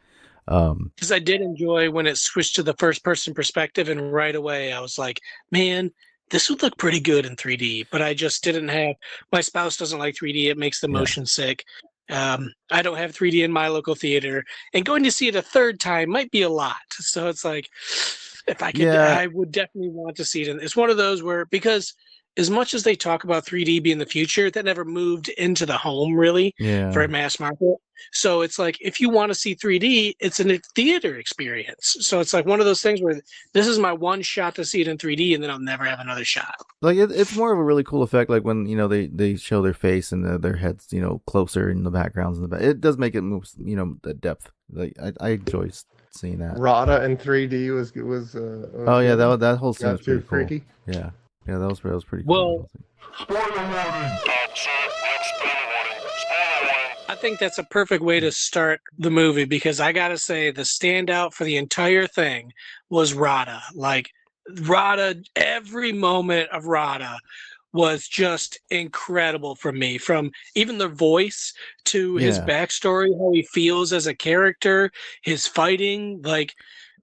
Because I did enjoy when it switched to the first person perspective, and right away I was like, man, this would look pretty good in 3D. But I just didn't have, my spouse doesn't like 3D. It makes the motion sick. I don't have 3D in my local theater, and going to see it a third time might be a lot. So it's like, if I could, I would definitely want to see it. And it's one of those where, because as much as they talk about 3D being the future, that never moved into the home really for a mass market. So it's like, if you want to see 3D, it's a theater experience. So it's like one of those things where this is my one shot to see it in 3D, and then I'll never have another shot. Like it's more of a really cool effect, like when they show their face and their heads closer in the backgrounds in the back. It does make it move, the depth. Like I enjoy seeing that. Rada in 3D was oh yeah, that whole scene was pretty cool. freaky. Yeah, that was pretty cool. Well, I think that's a perfect way to start the movie, because I gotta say the standout for the entire thing was Rada. Like Rada, every moment of Rada was just incredible for me, from even the voice to his backstory, how he feels as a character, his fighting. Like,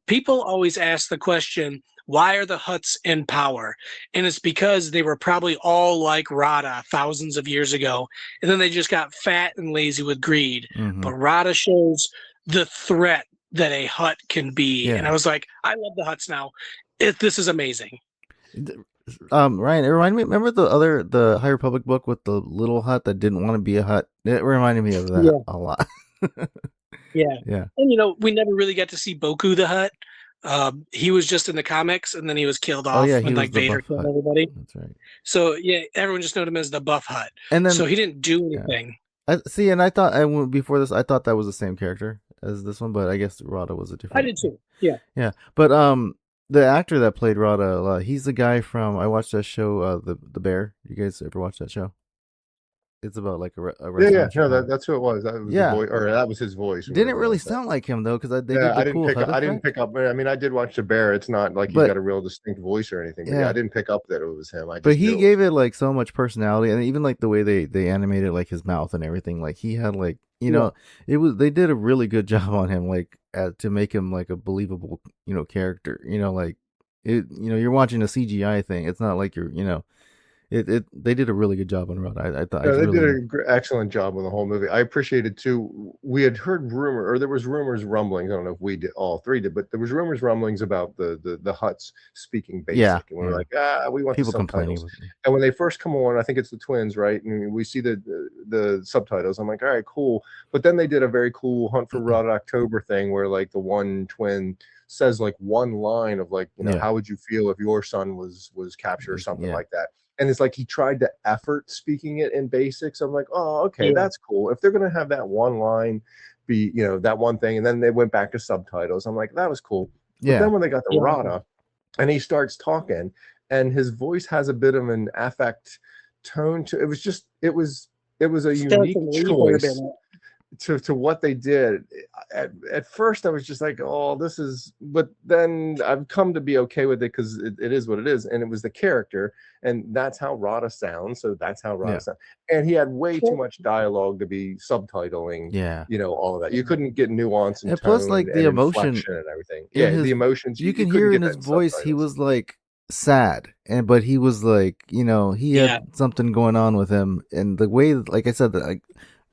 people always ask the question, why are the Hutts in power? And it's because they were probably all like Rada thousands of years ago, and then they just got fat and lazy with greed. But Rada shows the threat that a Hutt can be. And I was like, I love the Hutts now. This is amazing. Ryan, it reminded me. Remember the High Republic book with the little Hutt that didn't want to be a Hutt? It reminded me of that a lot. Yeah. And we never really got to see Boku the Hutt. He was just in the comics, and then he was killed off when like Vader killed everybody. That's right. So everyone just knew him as the buff Hutt. And then, so he didn't do anything. And I thought before this, I thought that was the same character as this one, but I guess Rada was a different. I did too. Yeah. Yeah, but the actor that played Rada, he's the guy from, I watched that show, the Bear. You guys ever watch that show? It's about like a restaurant. Yeah. No, that's who it was. That was the voice, or that was his voice. Didn't really sound like him though, because I didn't pick up. I mean, I did watch the Bear. It's not like he's got a real distinct voice or anything. But I didn't pick up that it was him. But he gave it like so much personality, and even like the way they animated like his mouth and everything. Like he had like they did a really good job on him, like to make him like a believable character. Like you're watching a CGI thing. It's not like you're they did a really good job on Rod. I thought they did an excellent job on the whole movie. I appreciated too. We had heard there was rumblings. I don't know if we did, all three did, but there was rumblings about the Hutts speaking basic, and we're like, we want people the subtitles. And when they first come on, I think it's the twins, right? And we see the subtitles. I'm like, all right, cool. But then they did a very cool Hunt for Red October thing, where like the one twin says like one line of like, Yeah. how would you feel if your son was captured or something Yeah. like that. And it's like he tried to effort speaking it in basics. I'm like, oh, okay, Yeah. that's cool. If they're gonna have that one line be, that one thing, and then they went back to subtitles. I'm like, that was cool. But Yeah. then when they got to Yeah. Rada and he starts talking and his voice has a bit of an affect tone to it, was a unique choice to what they did. At first I was just like, oh, this is, but then I've come to be okay with it because it is what it is, and it was the character, and that's how Rada sounds, so that's how Rada sounds. And he had way too much dialogue to be subtitling, all of that. You couldn't get nuance and tone, plus like the emotion and everything. the emotions you can hear in his voice. He was like sad, but he was like, he had something going on with him, and the way, like I said, that like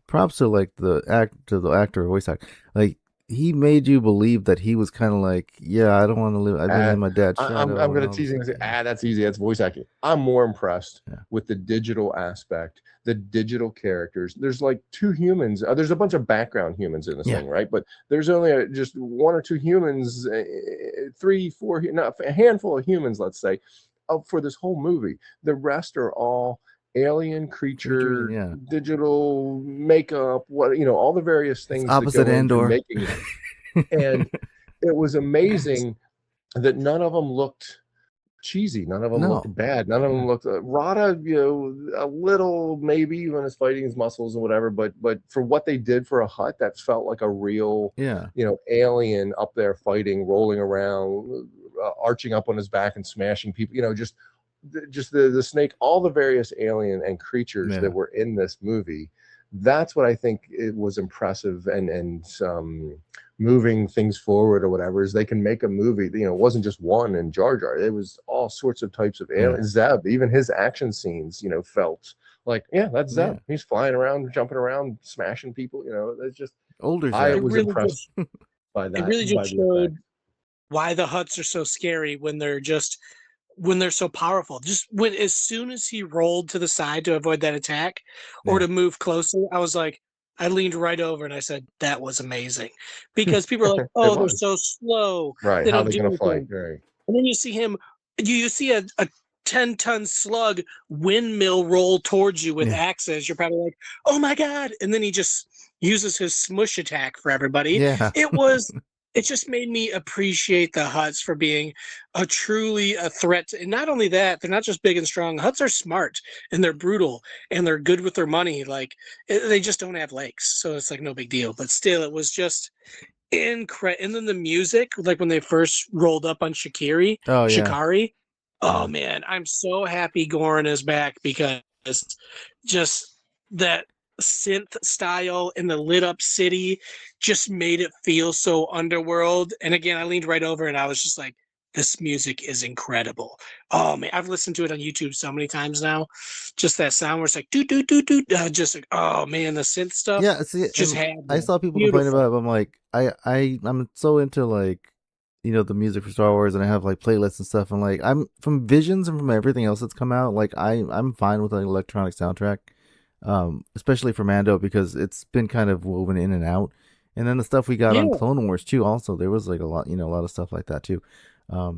props to like the actor, voice actor, like he made you believe that he was kind of like, I don't want to live. I've been in my dad's shadow. I'm going to tease him and say, that's easy. That's voice acting. I'm more impressed with the digital aspect, the digital characters. There's like 2 humans. There's a bunch of background humans in this thing, right? But there's only just 1 or 2 humans, 3, 4, a handful of humans, let's say, for this whole movie. The rest are all alien creature, digital makeup, all the various things it's opposite that go into Andor. making them. And it was amazing that none of them looked cheesy, none of them looked bad, none of them looked Rada, a little maybe when it's fighting his muscles and whatever, but for what they did for a Hutt, that felt like a real alien up there fighting, rolling around, arching up on his back and smashing people, just the snake, all the various alien and creatures that were in this movie. That's what I think it was impressive and moving things forward or whatever, is they can make a movie, it wasn't just one in Jar Jar, it was all sorts of types of aliens. Zeb, even his action scenes, felt like, that's Zeb. He's flying around, jumping around, smashing people, it's just older Zeb. I was impressed by that. It really just showed why the Hutts are so scary when they're so powerful. Just as soon as he rolled to the side to avoid that attack or to move closer, I was like, I leaned right over and I said, that was amazing. Because people are like, oh, they're so slow. Right. How are they going to fight? Right. And then you see him, you see a 10-ton slug windmill roll towards you with axes. You're probably like, oh my God. And then he just uses his smush attack for everybody. Yeah. It just made me appreciate the Hutts for being truly a threat. And not only that, they're not just big and strong. Hutts are smart and they're brutal and they're good with their money. Like they just don't have legs. So it's like no big deal. But still, it was just incredible. And then the music, like when they first rolled up on Shikari. Oh man, I'm so happy Goran is back because just that synth style in the lit up city just made it feel so underworld. And again, I leaned right over and I was just like, this music is incredible. Oh man, I've listened to it on YouTube so many times now. Just that sound where it's like do do do do, just like, oh man, the synth stuff. Yeah, see, just I saw people complain about it, but I'm like, I'm so into like, the music for Star Wars, and I have like playlists and stuff, and like I'm from Visions and from everything else that's come out, like I'm fine with an electronic soundtrack. Especially for Mando, because it's been kind of woven in and out. And then the stuff we got on Clone Wars too, also there was like a lot of stuff like that too.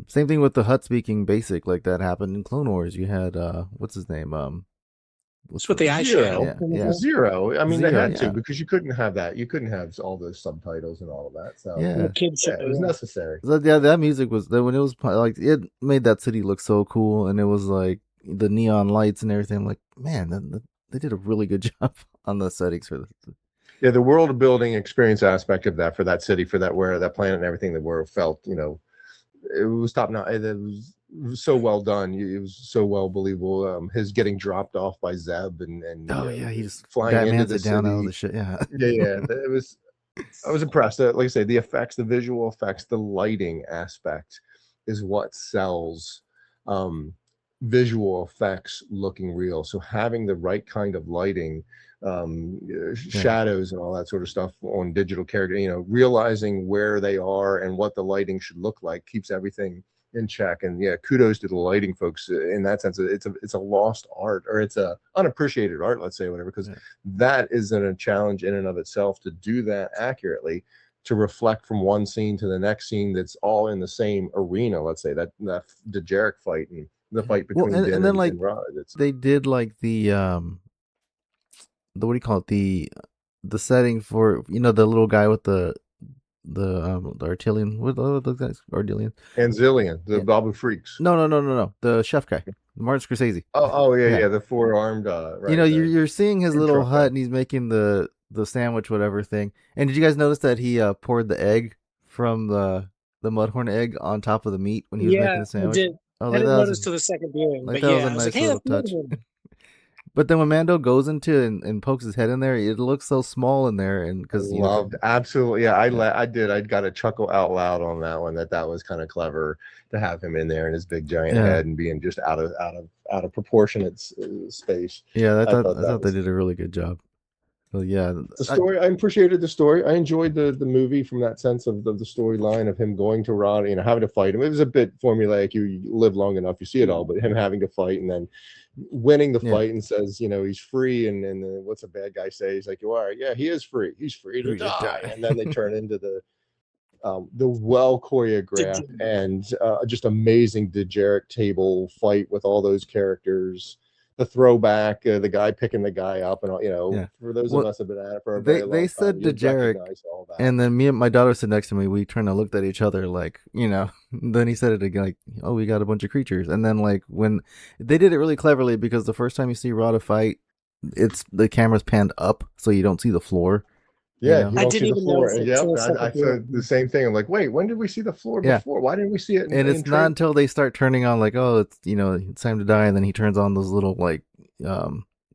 Same thing with the Hutt speaking basic, like that happened in Clone Wars. You had what's his name? What's with the eye shadow? Zero. I mean, Zero, they had to, because you couldn't have that. You couldn't have all those subtitles and all of that. So it was necessary. So, that music was when it was like, it made that city look so cool, and it was like the neon lights and everything. I'm like, man, they did a really good job on the settings for this. Yeah, the world building experience aspect of that, for that city, for that planet and everything, that felt, it was top notch. It was so well done. It was so well believable. His getting dropped off by Zeb and he's flying Batman's into the down city. out of the shit. Yeah. It was. I was impressed. Like I say, the effects, the visual effects, the lighting aspect is what sells. Visual effects looking real, so having the right kind of lighting, shadows and all that sort of stuff on digital character, realizing where they are and what the lighting should look like, keeps everything in check. And kudos to the lighting folks in that sense. It's a lost art, or it's a unappreciated art, let's say, whatever, because that isn't a challenge in and of itself to do that accurately. to reflect from one scene to the next scene that's all in the same arena. Let's say that the Jarek fight and the fight between Din and then like and Rod. they did like the what do you call it, the setting for, you know, the little guy with the Artilian, what those guys, Ardillian, Anzillion, the Babu Freaks. No, the chef guy, Martin Scorsese. Oh yeah, the four-armed. Right, you know, you're seeing his little truck hut guy. and he's making the sandwich, whatever thing. And did you guys notice that he poured the egg from the mudhorn egg on top of the meat when he was making Yeah, the I sandwich? did. I was I like, didn't that notice was to the second viewing, like but that was yeah, a I was like, nice hey, little that's touch. Mandalorian. But then when Mando goes into and pokes his head in there, it looks so small in there, and because Loved, absolutely, yeah. I did. I got a chuckle out loud on that one. That was kind of clever to have him in there and his big giant head and being just out of proportionate space. Yeah, I thought that they was did a really good job. So yeah, the story. I appreciated the story. I enjoyed the movie from that sense of the storyline of him going to Rod, you know, having to fight him. It was a bit formulaic. You live long enough, you see it all. But him having to fight and then winning the fight and says, you know, he's free. And then what's a bad guy say? He's like, you are. Yeah, he is free. He's free to die. And then they turn into the well choreographed and just amazing Dejarik table fight with all those characters. The throwback, the guy picking the guy up, and you know, for those of us who've been at it for a very long time, they said Dejarik, all that. and then me and my daughter sit next to me. We turned and looked at each other like, you know. Then he said it again, like, "Oh, we got a bunch of creatures." And then like when they did it really cleverly, because the first time you see Rada fight, it's the camera's panned up, so you don't see the floor. Yeah, you don't see the floor. And I said the same thing. I'm like, wait, when did we see the floor before? Why didn't we see it? And it's not until they start turning on, like, oh, it's, you know, it's time to die, and then he turns on those little like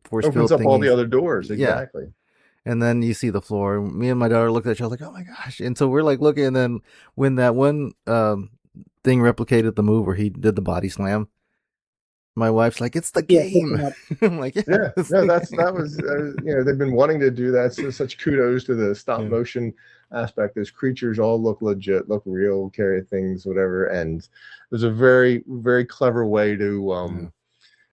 force field opens up all the thingies. other doors. Exactly. Yeah. And then you see the floor. Me and my daughter looked at each other like, oh my gosh. And so we're like looking, and then when that one thing replicated the move where he did the body slam, my wife's like, it's the game. I'm like, that was you know, they've been wanting to do that. So such kudos to the stop motion aspect. Those creatures all look legit, look real, carry things, whatever. And it was a very, very clever way to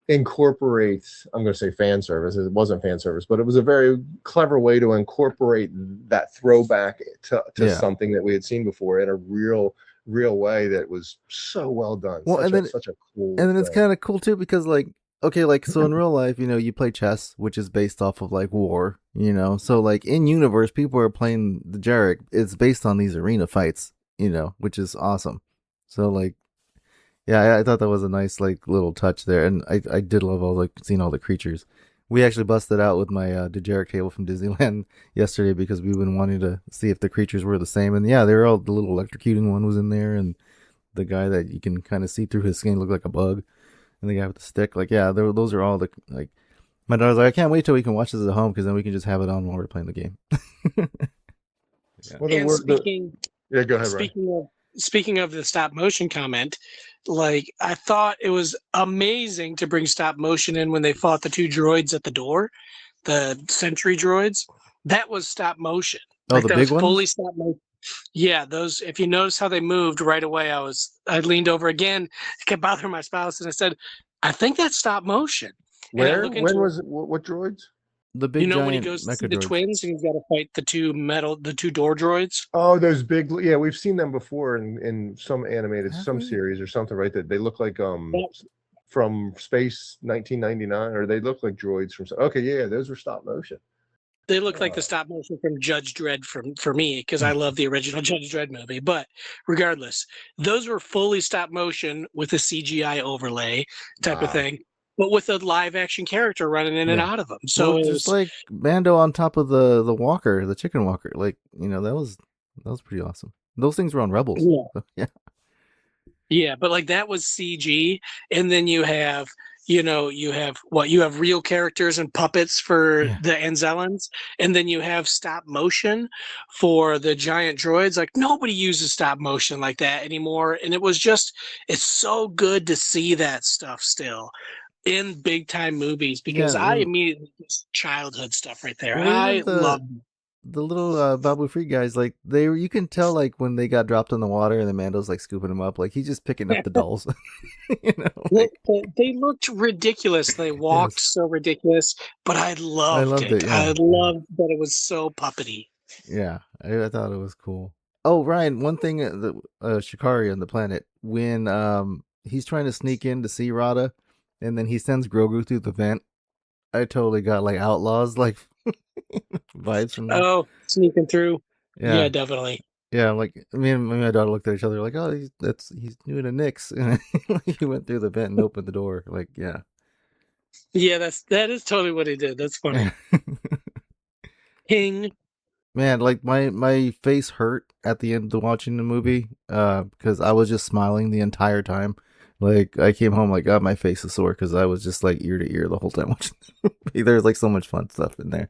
incorporate, I'm going to say fan service. It wasn't fan service, but it was a very clever way to incorporate that throwback to something that we had seen before in a real way that was so well done. Well, such a cool and then thing. it's kind of cool too, because like, okay, like, so in real life, you know, you play chess, which is based off of like war, you know, so like in universe, people are playing the Jarek. It's based on these arena fights, you know, which is awesome. So like, yeah, I thought that was a nice like little touch there, and I did love seeing all the creatures. We actually busted out with my Dejarik table from Disneyland yesterday because we've been wanting to see if the creatures were the same. And yeah, they were all, the little electrocuting one was in there, and the guy that you can kind of see through his skin looked like a bug, and the guy with the stick. Like, yeah, those are all the, like, my daughter's like, I can't wait till we can watch this at home, because then we can just have it on while we're playing the game. And go ahead, speaking of the stop motion comment, like, I thought it was amazing to bring stop motion in when they fought the two droids at the door, the sentry droids. That was stop motion. Oh, like, the that big was fully ones? stop motion. Yeah, those. If you notice how they moved right away, I leaned over again, kept bothering my spouse, and I said, "I think that's stop motion." Where? When was it? What droids? The big, you know, giant when he goes to see the droids. twins and he's got to fight the two door droids. Oh, those big, yeah, we've seen them before in some animated, series or something, right? That they look like from Space 1999, or they look like droids from. Okay, yeah, those were stop motion. They look like the stop motion from Judge Dredd for me, because I love the original Judge Dredd movie. But regardless, those were fully stop motion with a CGI overlay type of thing, but with a live action character running in and out of them. So well, just like Mando on top of the walker, the chicken walker, like, you know, that was pretty awesome. Those things were on Rebels. Yeah. So, yeah. Yeah, but like, that was CG, and then you have real characters and puppets for the Anzellans, and then you have stop motion for the giant droids. Like, nobody uses stop motion like that anymore, and it's so good to see that stuff still in big time movies, because I immediately, childhood stuff right there. I love the little Babu Free guys. Like, you can tell, like, when they got dropped in the water and the Mando's like scooping them up, like he's just picking up the dolls. You know, like, they looked ridiculous. They walked so ridiculous, but I loved it. Yeah. I loved that it was so puppety. Yeah, I thought it was cool. Oh, Ryan, one thing, the Shikari on the planet, when he's trying to sneak in to see Rada, and then he sends Grogu through the vent. I totally got like Outlaws like vibes from that. Oh, sneaking through. Yeah, Yeah, definitely. yeah. Like me and my daughter looked at each other like, "Oh, he's doing a Nix," and he went through the vent and opened the door. Like, yeah, Yeah, that is totally what he did. That's funny. King. man. Like my face hurt at the end of watching the movie, because I was just smiling the entire time. Like I came home like, God, my face is sore because I was just like ear to ear the whole time watching the movie. There's like so much fun stuff in there.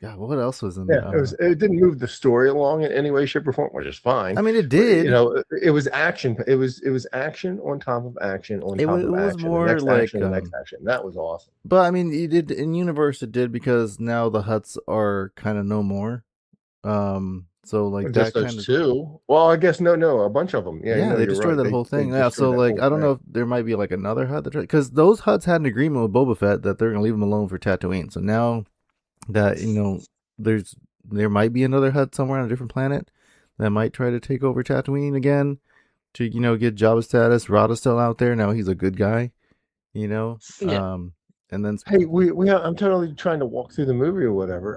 God, what else was in Yeah, there? it didn't move the story along in any way, shape, or form, which is fine. I mean, it But, did. it was action. It was action on top of action on It top of was action. The more next like, action, the next action. That was awesome. but I mean, you did in universe. It did because now the Huts are kind of no more. So like Just that those kind of two. Well, I guess no, a bunch of them. Yeah, yeah, they you're destroyed right. that whole They thing. Yeah, so destroyed that like whole I don't thing. know if there might be like another Hut that because those Huts had an agreement with Boba Fett that they're gonna leave him alone for Tatooine. So now that there might be another Hut somewhere on a different planet that might try to take over Tatooine again to get Jabba status. Rada's still out there now. He's a good guy. Yeah. And then Hey, I'm totally trying to walk through the movie or whatever.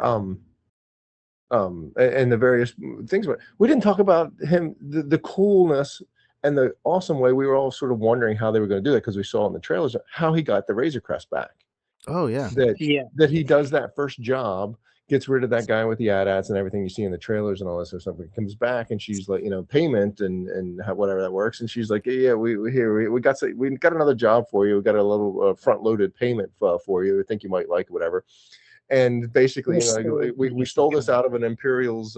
And the various things, but we didn't talk about him, the coolness and the awesome way. We were all sort of wondering how they were going to do that because we saw in the trailers how he got the Razor Crest back. oh yeah, That he does that first job, gets rid of that guy with the AT-ATs and everything you see in the trailers and all this sort of stuff. He comes back and she's like, payment and whatever that works. And she's like, yeah, we got another job for you. We got a little front loaded payment for you. I think you might like whatever. And basically, we stole this out of an Imperial's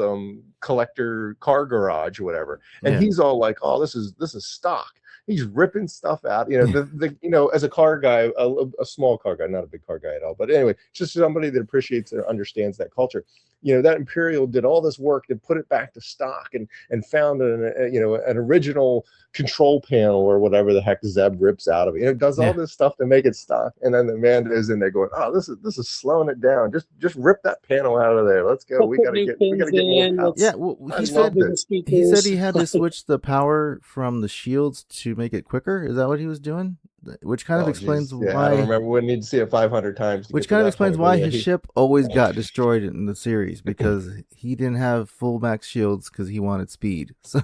collector car garage or whatever. And yeah. he's all like, "Oh, this is stock." He's ripping stuff out. As a car guy, a small car guy, not a big car guy at all. But anyway, just somebody that appreciates and understands that culture. That Imperial did all this work to put it back to stock and found an original control panel or whatever the heck Zeb rips out of it. It does all this stuff to make it stock, and then the man is in there going, "Oh, this is slowing it down. Just rip that panel out of there. Let's go. We gotta get more power." Yeah, well, he said he had to switch the power from the shields to make it quicker. Is that what he was doing? Which kind of explains why. I don't remember. We need to see it 500 times. Which kind of explains why his ship always got destroyed in the series because he didn't have full max shields because he wanted speed. So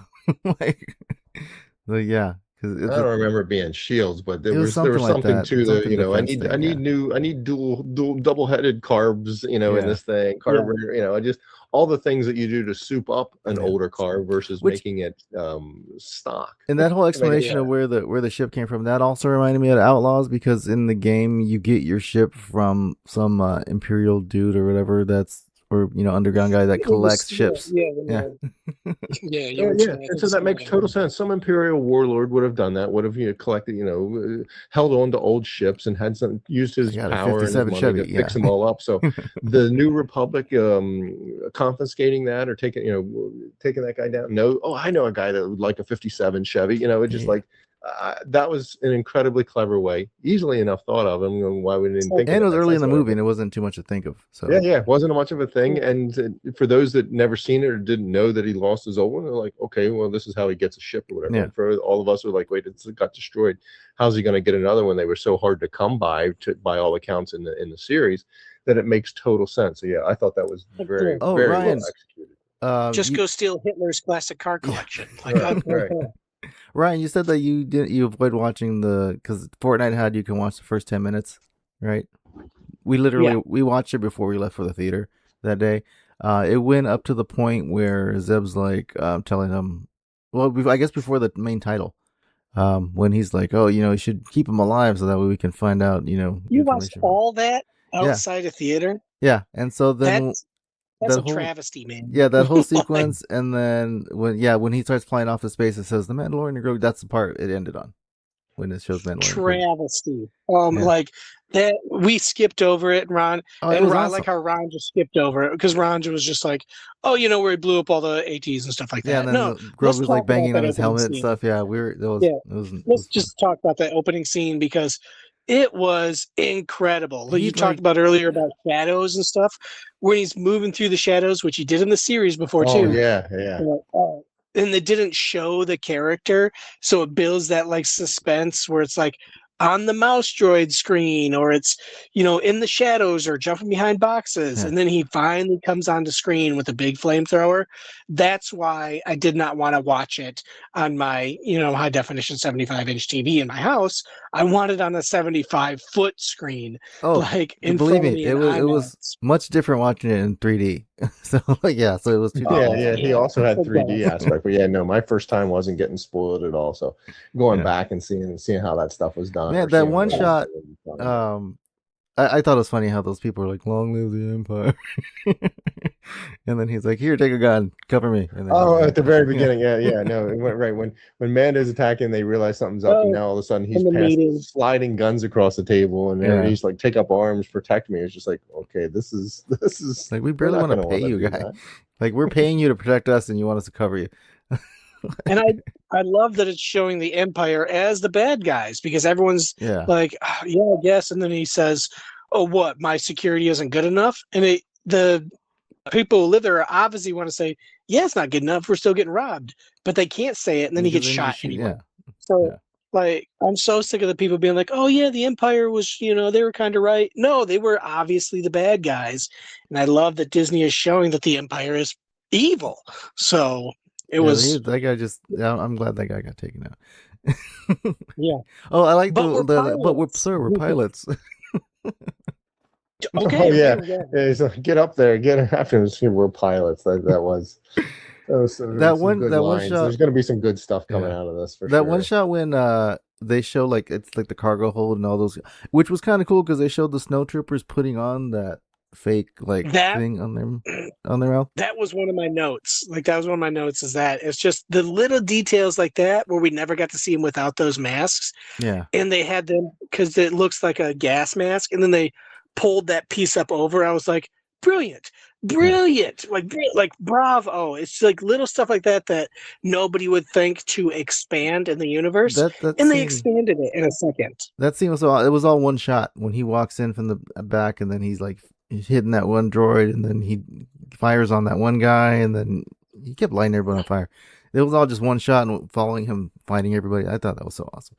yeah. I don't remember it being shields, but there was something something to the I need dual double-headed carbs, in this thing, carburetor, just all the things that you do to soup up an older car versus making it stock. And that whole explanation of where the ship came from, that also reminded me of Outlaws because in the game you get your ship from some Imperial dude or whatever underground guy that collects ships. Yeah. And so that makes total sense. Some Imperial warlord would have done that. Would have collected, held on to old ships and had used his power and his money Chevy, to fix them all up. So the New Republic confiscating that or taking that guy down. No, I know a guy that would like a '57 Chevy. Like. That was an incredibly clever way, easily enough thought of. Why we didn't think. And it was early in the movie, and it wasn't too much to think of. So it wasn't much of a thing. And for those that never seen it or didn't know that he lost his old one, they're like, okay, well, this is how he gets a ship or whatever. Yeah. And for all of us, we're like, wait, it got destroyed. How's he going to get another one? They were so hard to come by, by all accounts in the series, that it makes total sense. So yeah, I thought that was very very Ryan, well executed. Go steal Hitler's classic car collection. Right. Ryan, you said that you avoid watching because Fortnite had you can watch the first 10 minutes, right? We literally we watched it before we left for the theater that day. It went up to the point where Zeb's like telling him, well, I guess before the main title, when he's like, oh, you should keep him alive so that way we can find out, You watched all that outside of theater? Yeah, and so then that's a travesty, man. Yeah, that whole sequence, and then when he starts flying off to space, it says the Mandalorian and Grogu. That's the part it ended on when it shows Mandalorian. Travesty. Like that, we skipped over it, Ron. And Ron, awesome. Like how Ron just skipped over it because Ron was just like, where he blew up all the ATs and stuff like that. Yeah, and then Grogu's like banging on his helmet and stuff. Yeah, let's just talk about that opening scene because It was incredible. Like you He'd, talked like- about earlier about shadows and stuff, when he's moving through the shadows, which he did in the series before Oh too. yeah. And they didn't show the character, so it builds that like suspense where it's like on the mouse droid screen, or it's in the shadows or jumping behind boxes, Yeah. and then he finally comes onto screen with a big flamethrower. That's why I did not want to watch it on my high definition 75-inch TV in my house. I wanted on a 75-foot screen, Oh, like in believe front of me, me it in was IMAX. much different watching it in 3D. So so it was 2D. Yeah. He also had Okay. 3D aspect, but yeah, no, my first time wasn't getting spoiled at all. So going Yeah. back and seeing how that stuff was done. Man, or that seeing one what shot, was done. I thought it was funny how those people were like, "Long live the Empire," and then he's like, "Here, take a gun, cover me." And then At the very beginning, yeah, no, it went right when Mando's attacking, they realize something's up, and now all of a sudden he's in the passing meeting. sliding guns across the table, and Yeah. everybody's like, "Take up arms, protect me." It's just like, okay, this is Like, we we're barely not want to gonna pay wanna you, do guy. that. Like, we're paying you to protect us, and you want us to cover you. And I love that it's showing the Empire as the bad guys, because everyone's Yeah, like, "Ah, yeah, I guess." And then he says, "Oh, what? My security isn't good enough?" And the people who live there obviously want to say, "Yeah, it's not good enough. We're still getting robbed," but they can't say it, and then he because gets they need to shot shoot- anyway. Yeah, So, yeah. like, I'm so sick of the people being like, "Oh yeah, the Empire was, they were kind of right." No, they were obviously the bad guys, and I love that Disney is showing that the Empire is evil. So it was, That guy just. I'm glad that guy got taken out. yeah. Oh, I like But we're but pilots. we're pilots. Okay, Oh yeah, okay. yeah. He's like, get up there, get after him. We're pilots. That was some good that one lines. shot. There's going to be some good stuff coming Yeah. out of this for That sure. one shot when they show like it's like the cargo hold and all those, which was kind of cool because they showed the snowtroopers putting on that fake like That- thing on their mouth. That was one of my notes. Like, that was one of my notes, is that it's just the little details like that where we never got to see them without those masks. Yeah, And they had them because it looks like a gas mask, and then they pulled that piece up over. I was like, brilliant, like bravo. It's like little stuff like that that nobody would think to expand in the universe, that and they scene, expanded it in a second. that scene was all, it was all one shot when he walks in from the back and then he's like he's hitting that one droid and then he fires on that one guy and then he kept lighting everybody on fire. It was all just one shot and following him fighting everybody. I thought that was so awesome.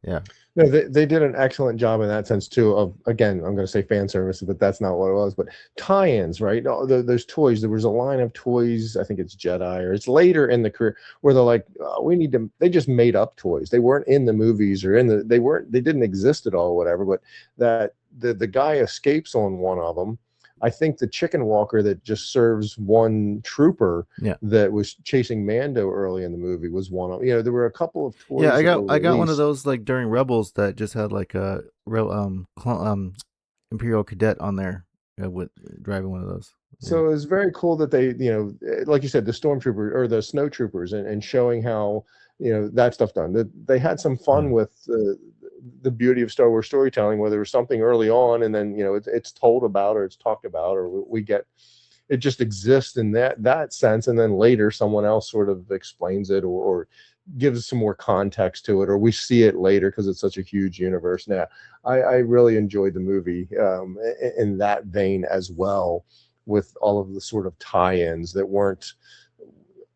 Yeah. No, they did an excellent job in that sense too. Of, again, I'm going to say fan service, but that's not what it was. But tie-ins, right? Those toys. There was a line of toys. I think it's Jedi, or it's later in the career where they're like, we need to. They just made up toys. They weren't in the movies or they didn't exist at all, or whatever. But that the guy escapes on one of them. I think the chicken walker that just serves one trooper that was chasing Mando early in the movie was one of, there were a couple of toys. Yeah, I got one of those like during Rebels that just had like a real Imperial cadet on there with driving one of those. So it was very cool that they, like you said, the stormtrooper or the snow troopers and showing how, that stuff done. That they had some fun with the beauty of Star Wars storytelling, where there was something early on and then, it's told about or it's talked about, or we get, it just exists in that sense. And then later someone else sort of explains it or gives some more context to it, or we see it later because it's such a huge universe. Now, I really enjoyed the movie in that vein as well, with all of the sort of tie-ins that weren't,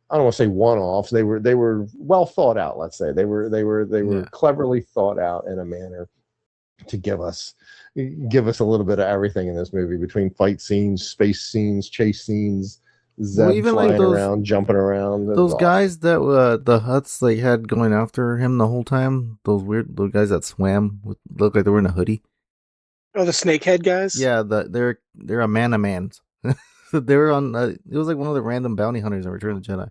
I don't want to say one-offs. They were well thought out. Let's say they were cleverly thought out in a manner to give us a little bit of everything in this movie, between fight scenes, space scenes, chase scenes, Zeb even flying like those, around, jumping around. Those guys that the Huts they had going after him the whole time. Those guys that swam looked like they were in a hoodie. Oh, the snakehead guys. Yeah, they're a man-a-mans. They were on. It was like one of the random bounty hunters in Return of the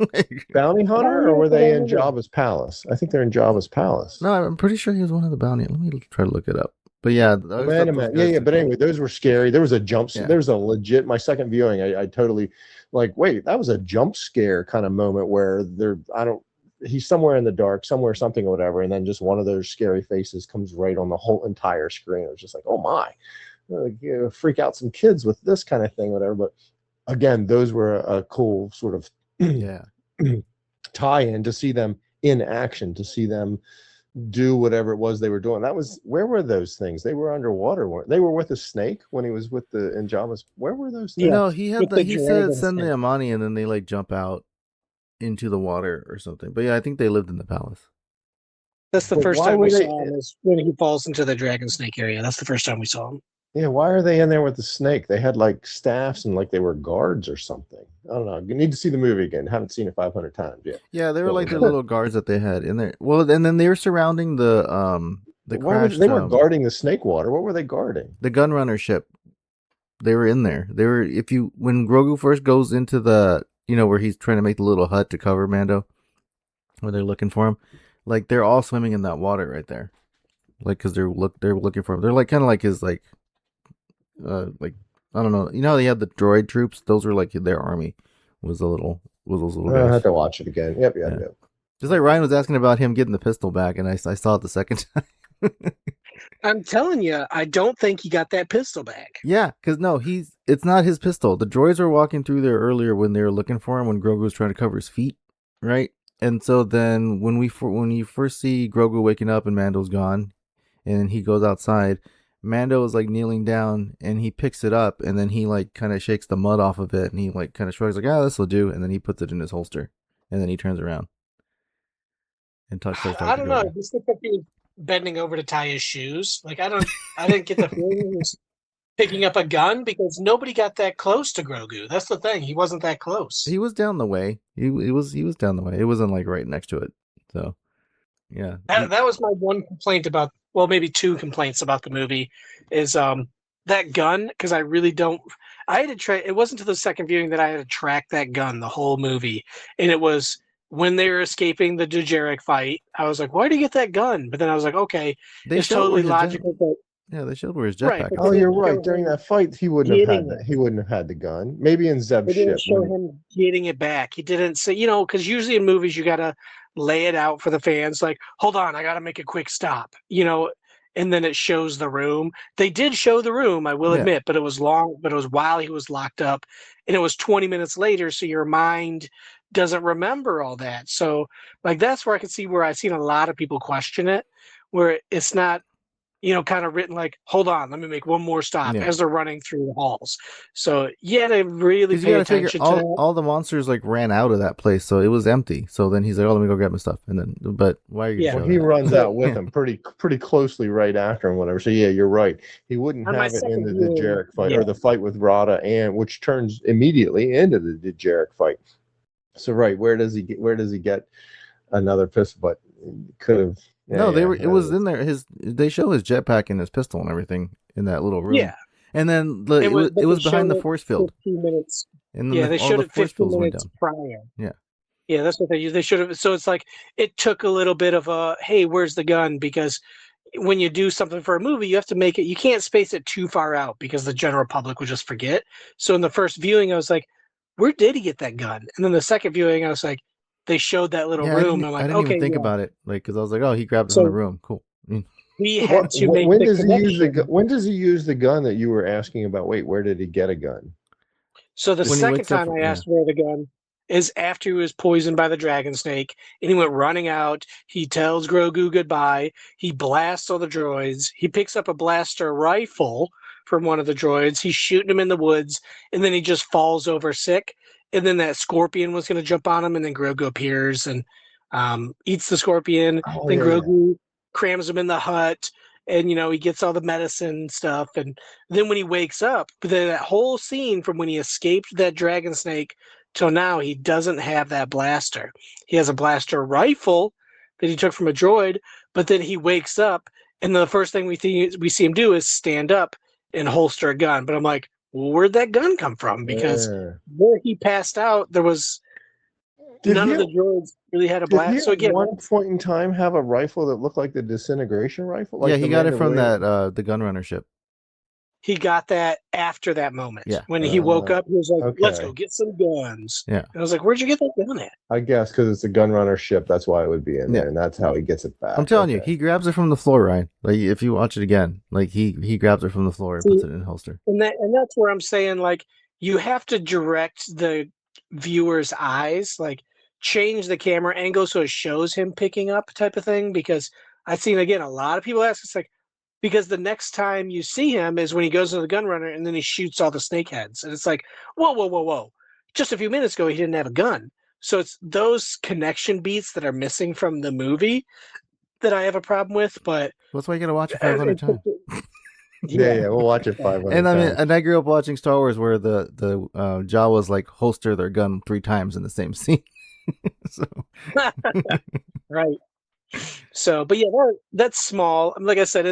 Jedi. Bounty hunter, or were they in Jabba's palace? I think they're in Jabba's palace. No, I'm pretty sure he was one of the bounty. Let me try to look it up. But yeah, yeah. But anyway, those were scary. There was a jump. Yeah. There was a legit. My second viewing, I totally like. Wait, that was a jump scare kind of moment where he's somewhere in the dark, something or whatever, and then just one of those scary faces comes right on the whole entire screen. It was just like, oh my. Freak out some kids with this kind of thing, whatever. But again, those were a cool sort of tie-in to see them in action, to see them, do whatever it was they were doing. Where were those things? They were underwater, weren't they? Were with the snake when he was with the in Jabba's. Where were those things? Yeah. No, he With the said dragon send the snake. Amani, and then they like jump out into the water or something. But yeah, I think they lived in the palace. That's the But first why time were we they- saw him is when he falls into the dragon snake area. That's the first time we saw him. Yeah, why are they in there with the snake? They had like staffs and like they were guards or something. I don't know. You need to see the movie again. Haven't seen it 500 times yet. Yeah, they were like the little guards that they had in there. Well, and then they were surrounding the crashed. They weren't guarding the snake water. What were they guarding? The gunrunner ship. They were in there. They were when Grogu first goes into the where he's trying to make the little hut to cover Mando, where they're looking for him, like they're all swimming in that water right there, like because they're looking for him. They're like kind of like his like I don't know. You know how they had the droid troops? Those were like their army. Was those little I guys. have to watch it again. Yep. Just like Ryan was asking about him getting the pistol back, and I saw it the second time. I'm telling you, I don't think he got that pistol back. Yeah, because no, it's not his pistol. The droids were walking through there earlier when they were looking for him when Grogu was trying to cover his feet, right? And so then when you first see Grogu waking up and Mando's gone, and he goes outside, Mando is like kneeling down and he picks it up and then he like kind of shakes the mud off of it and he like kind of shrugs like, this will do, and then he puts it in his holster and then he turns around and starts talking I don't to know. Grogu. Just looked like he was bending over to tie his shoes. Like I didn't get the feeling he was picking up a gun because nobody got that close to Grogu. That's the thing. He wasn't that close. He was down the way. He was down the way. It wasn't like right next to it. So yeah. That was my one complaint about, well, maybe two complaints about the movie is that gun, because I really don't. I had to try. It wasn't until the second viewing that I had to track that gun the whole movie, and it was when they were escaping the Djarik fight. I was like, why did he get that gun? But then I was like, okay, They it's showed totally where his logical. But they showed where his Right, jetpack. but Oh, they you're didn't right. show During him that fight, he wouldn't have had getting that. He wouldn't have had the gun. Maybe in Zeb's they didn't ship. show him getting it back. He didn't say, because usually in movies you gotta lay it out for the fans. Like, hold on, I gotta make a quick stop. And then it shows the room. They did show the room, I will Yeah. admit, but it was long. But it was while he was locked up, and it was 20 minutes later. So your mind doesn't remember all that. So like that's where I could see where I've seen a lot of people question it, where it's not. Kind of written like, hold on, let me make one more stop Yeah. as they're running through the halls. So yeah, they really Because you pay gotta figure attention to that. all the monsters like ran out of that place, so it was empty. So then he's like, let me go grab my stuff. And then, but why are you? Yeah. showing He that? runs out with him pretty closely right after and whatever. So yeah, you're right. He wouldn't On my have it in second the viewing, Djarik fight yeah. or the fight with Rada, and which turns immediately into the Djarik fight. So right, where does he get another pistol? But could have. No, it was in there. They show his jetpack and his pistol and everything in that little room. Yeah. And then But it was they behind the showed it force field. 15 minutes. And then Yeah, they all showed the it force 15 fields went minutes down. prior. Yeah. Yeah, that's what they used. They should have. So it's like it took a little bit of a, hey, where's the gun? Because when you do something for a movie, you have to make it. You can't space it too far out because the general public would just forget. So in the first viewing, I was like, where did he get that gun? And then the second viewing, I was like, they showed that little Yeah, room. I'm I like, didn't okay, even think yeah. about it, like because I was like, oh, he grabbed it So- from the room. Cool. We had to make when the does he use the connection. when does he use the gun that you were asking about? Wait, where did he get a gun? So the When he second wakes up time I yeah. asked where the gun is after he was poisoned by the dragon snake and he went running out. He tells Grogu goodbye. He blasts all the droids. He picks up a blaster rifle from one of the droids. He's shooting him in the woods and then he just falls over sick. And then that scorpion was going to jump on him and then Grogu appears and eats the scorpion. Oh, Then yeah, Grogu crams him in the hut. And he gets all the medicine stuff, and then when he wakes up, but then that whole scene from when he escaped that dragon snake till now, he doesn't have that blaster. He has a blaster rifle that he took from a droid, but then he wakes up, and the first thing we see him do is stand up and holster a gun. But I'm like, well, where'd that gun come from? Because Yeah. where he passed out, there was Did none he of the at- droids really had a Did he blast. So at again, one point in time have a rifle that looked like the disintegration rifle? Like yeah, he the got it from Mandalorian? that the gunrunner ship. he got that after that moment. Yeah. When he woke up, he was like, let's okay. go get some guns. Yeah. And I was like, where'd you get that gun at? I guess because it's a gunrunner ship. That's why it would be in Yeah. there, and that's how he gets it back. I'm telling you, Okay. he grabs it from the floor, Ryan. Like if you watch it again, like he grabs it from the floor and See, puts it in a holster. And that's where I'm saying, like, you have to direct the viewer's eyes, like change the camera angle so it shows him picking up type of thing, because I've seen again a lot of people ask. It's like because the next time you see him is when he goes into the gun runner and then he shoots all the snakeheads, and it's like whoa, whoa, whoa, whoa! Just a few minutes ago he didn't have a gun. So it's those connection beats that are missing from the movie that I have a problem with. But That's why you gotta watch it 500 times. Yeah, we'll watch it 500 And I mean, times. and I grew up watching Star Wars where the Jawas like holster their gun 3 times in the same scene. So right. So, but yeah, that's small. Like I said,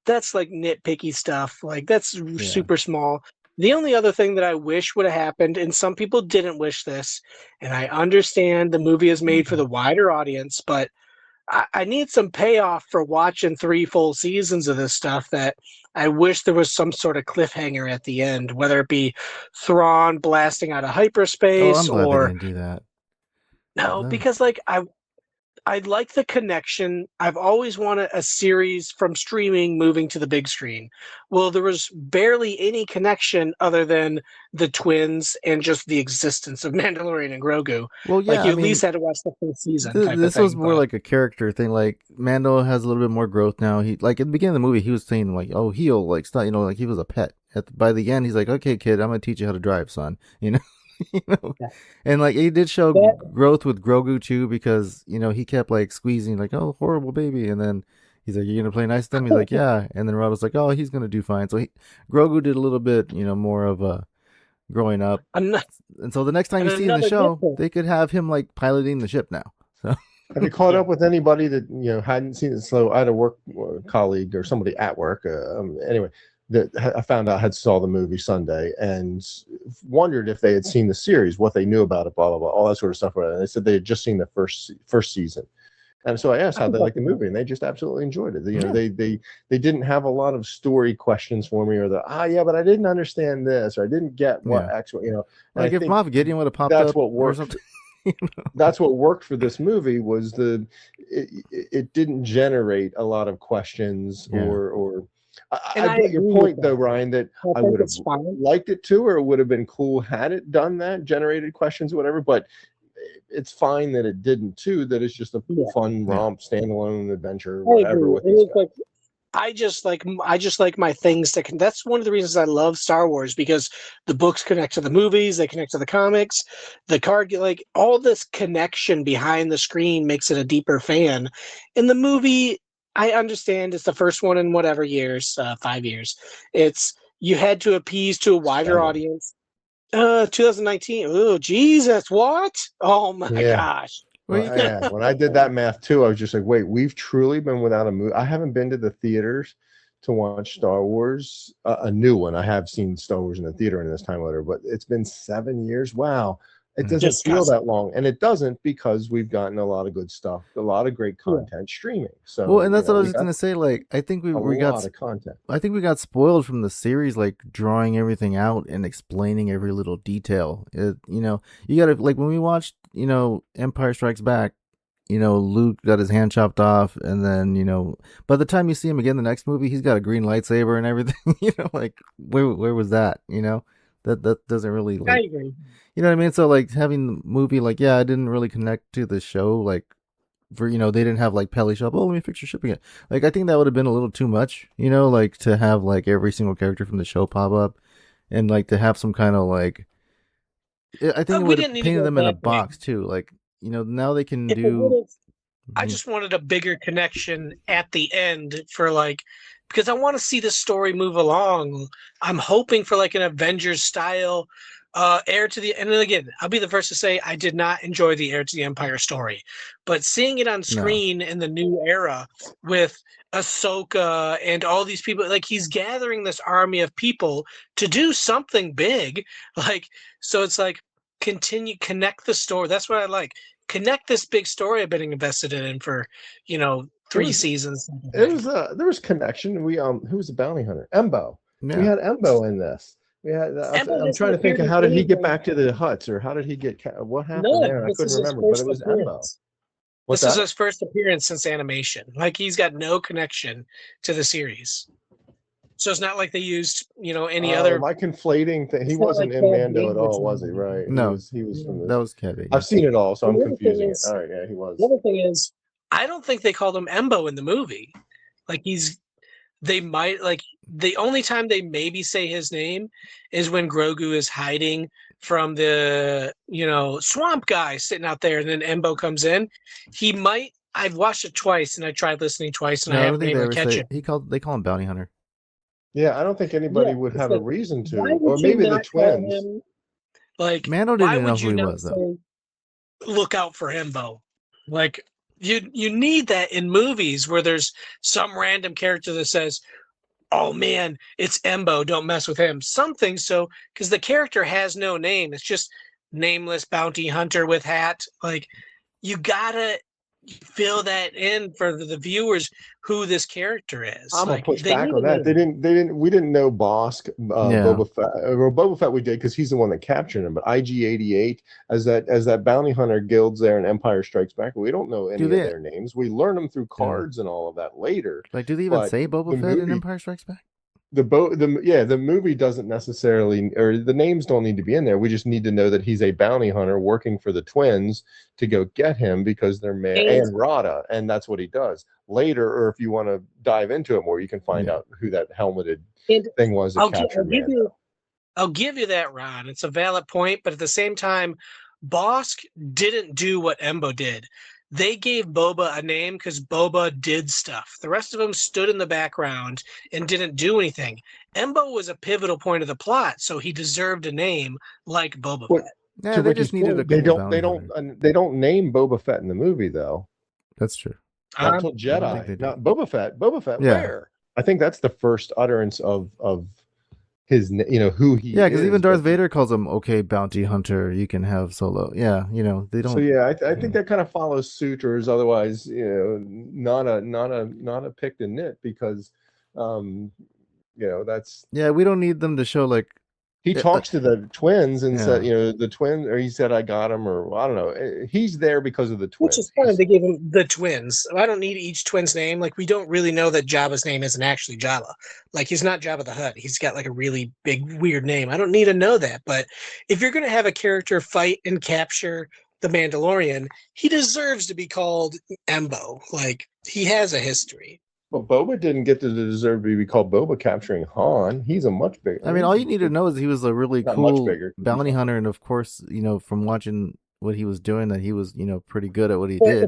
that's like nitpicky stuff. Like that's super small. The only other thing that I wish would have happened, and some people didn't wish this, and I understand the movie is made for the wider audience, but I need some payoff for watching 3 full seasons of this stuff. That I wish there was some sort of cliffhanger at the end, whether it be Thrawn blasting out of I'm hyperspace glad they or didn't do that. no, because like I like the connection. I've always wanted a series from streaming moving to the big screen. Well, there was barely any connection other than the twins and just the existence of Mandalorian and Grogu. Well, yeah, Like you I at mean, least had to watch the full season type of this thing. was more but- like a character thing. Like Mando has a little bit more growth now. He like at the beginning of the movie, he was saying like, "Oh, he'll like stop," like he was a pet. By the end, he's like, "Okay, kid, I'm gonna teach you how to drive, son." Yeah. And like he did show growth with Grogu too, because he kept like squeezing like, "Oh, horrible baby," and then he's like, "You're gonna play nice to him?" He's like, "Yeah," and then Rod was like, "Oh, he's gonna do fine." So Grogu did a little bit, more of a growing up, and so the next time you see in the show, they could have him like piloting the ship now. So have you caught up with anybody that hadn't seen it? So I had a work colleague or somebody at work, anyway, that I found out had saw the movie Sunday and wondered if they had seen the series, what they knew about it, blah blah blah, all that sort of stuff. And they said they had just seen the first season, and so I asked how they liked the movie, and they just absolutely enjoyed it. They didn't have a lot of story questions for me, or yeah, but I didn't understand this, or I didn't get what actually, like if Moff Gideon would have popped that's up, what worked. That's what worked for this movie was it didn't generate a lot of questions or. I get your point though, Ryan, that I would have liked it too, or it would have been cool had it done that, generated questions or whatever, but it's fine that it didn't too, that it's just a fun romp, standalone adventure, whatever. With these guys. I just like my things that's one of the reasons I love Star Wars, because the books connect to the movies, they connect to the comics, the card, like all this connection behind the screen makes it a deeper fan. In the movie, I understand it's the first one in whatever years, 5 years. You had to appease to a wider audience. 2019. Oh, Jesus, what? Oh my gosh. Well, when I did that math too, I was just like, wait, we've truly been without a movie. I haven't been to the theaters to watch Star Wars, a new one. I have seen Star Wars in the theater in this time later, but it's been 7 years. Wow. It doesn't feel that long, and it doesn't, because we've gotten a lot of good stuff, a lot of great content streaming. So well, and that's what I was just gonna say. Like, I think we got a lot of content. I think we got spoiled from the series, like drawing everything out and explaining every little detail. You gotta, like, when we watched, Empire Strikes Back, Luke got his hand chopped off, and then by the time you see him again the next movie, he's got a green lightsaber and everything. Like where was that? That doesn't really. Like, I agree. You know what I mean? So like having the movie, like, I didn't really connect to the show. Like for, they didn't have like Peli shop. Oh, let me fix your shipping it. Like, I think that would have been a little too much, like to have like every single character from the show pop up and like to have some kind of like, I think it would have painted them in a box too. Like, now they can do. I just wanted a bigger connection at the end for because I want to see the story move along. I'm hoping for like an Avengers style Heir to the, and again, I'll be the first to say I did not enjoy the Heir to the Empire story, but seeing it on screen in the new era with Ahsoka and all these people, like he's gathering this army of people to do something big, so it's like connect the story. That's what I like. Connect this big story I've been invested in for 3 seasons. It was there was connection. We who was the bounty hunter? Embo. Yeah. We had Embo in this. We had. I'm trying to think of how did he get back to the huts, or how did he get? What happened there? I couldn't remember, but it was Embo. This is his first appearance since animation. Like he's got no connection to the series. So it's not like they used, any other. Am I conflating? He wasn't in Mando at all, was he? Right? No, he was from that was Kevin. I've seen it all, so I'm confusing it. All right, yeah, he was. The other thing is, I don't think they called him Embo in the movie. Like they might like the only time they maybe say his name is when Grogu is hiding from the swamp guy sitting out there, and then Embo comes in. He might. I've watched it twice, and I tried listening twice, and No, I I don't haven't been think they able ever to catch say it. they call him bounty hunter. Yeah, I don't think anybody Yeah, would it's have a like, reason to, why or would you maybe the not call twins. him? Like, Mando why didn't know would who you he not was though. say, "Look out for Embo"? Like, you need that in movies where there's some random character that says, "Oh man, it's Embo. Don't mess with him." Something so because the character has no name. It's just nameless bounty hunter with hat. Like you gotta fill that in for the viewers who this character is. I'm gonna Like push they back need on a that. name. We didn't know Bosk, Yeah. Boba Fett, or Boba Fett we did because he's the one that captured him. But IG-88 as that bounty hunter guilds there in Empire Strikes Back, we don't know any of their names. We learn them through cards and all of that later. Like, do they even But say Boba the Fett in movie- Empire Strikes Back? the movie doesn't necessarily, or the names don't need to be in there. We just need to know that he's a bounty hunter working for the twins to go get him because they're and Rada, and that's what he does later. Or if you want to dive into it more, you can find out who that helmeted thing was that captured Mando. I'll give you that, Ron. It's a valid point, but at the same time, Bosk didn't do what Embo did. They gave Boba a name because Boba did stuff. The rest of them stood in the background and didn't do anything. Embo was a pivotal point of the plot, so he deserved a name like Boba Fett. Yeah, they just needed a They cool don't. bounty They don't name Boba Fett in the movie though. That's true. Not until I don't think Jedi. they do. Not Boba Fett. Boba Fett. Yeah. Where? I think that's the first utterance of his, who he. Yeah, because is, even Darth but- Vader calls him "Okay, bounty hunter. You can have Solo." Yeah, they don't. So yeah, I think that kind of follows suit, or is otherwise, not a pick to knit because, that's. Yeah, we don't need them to show like. He talks to the twins and Yeah. said, the twin, or he said, "I got him," or I don't know. He's there because of the twins. Which is fine. They gave him the twins. I don't need each twin's name. Like, we don't really know that Jabba's name isn't actually Jabba. Like, he's not Jabba the Hutt. He's got, like, a really big, weird name. I don't need to know that. But if you're going to have a character fight and capture the Mandalorian, he deserves to be called Embo. Like, he has a history. But Boba didn't get to deserve to be called Boba capturing Han. He's a much bigger. I mean, all you need to know is he was a really Not much cool bigger. bounty hunter, and of course, from watching what he was doing, that he was, pretty good at what he But did.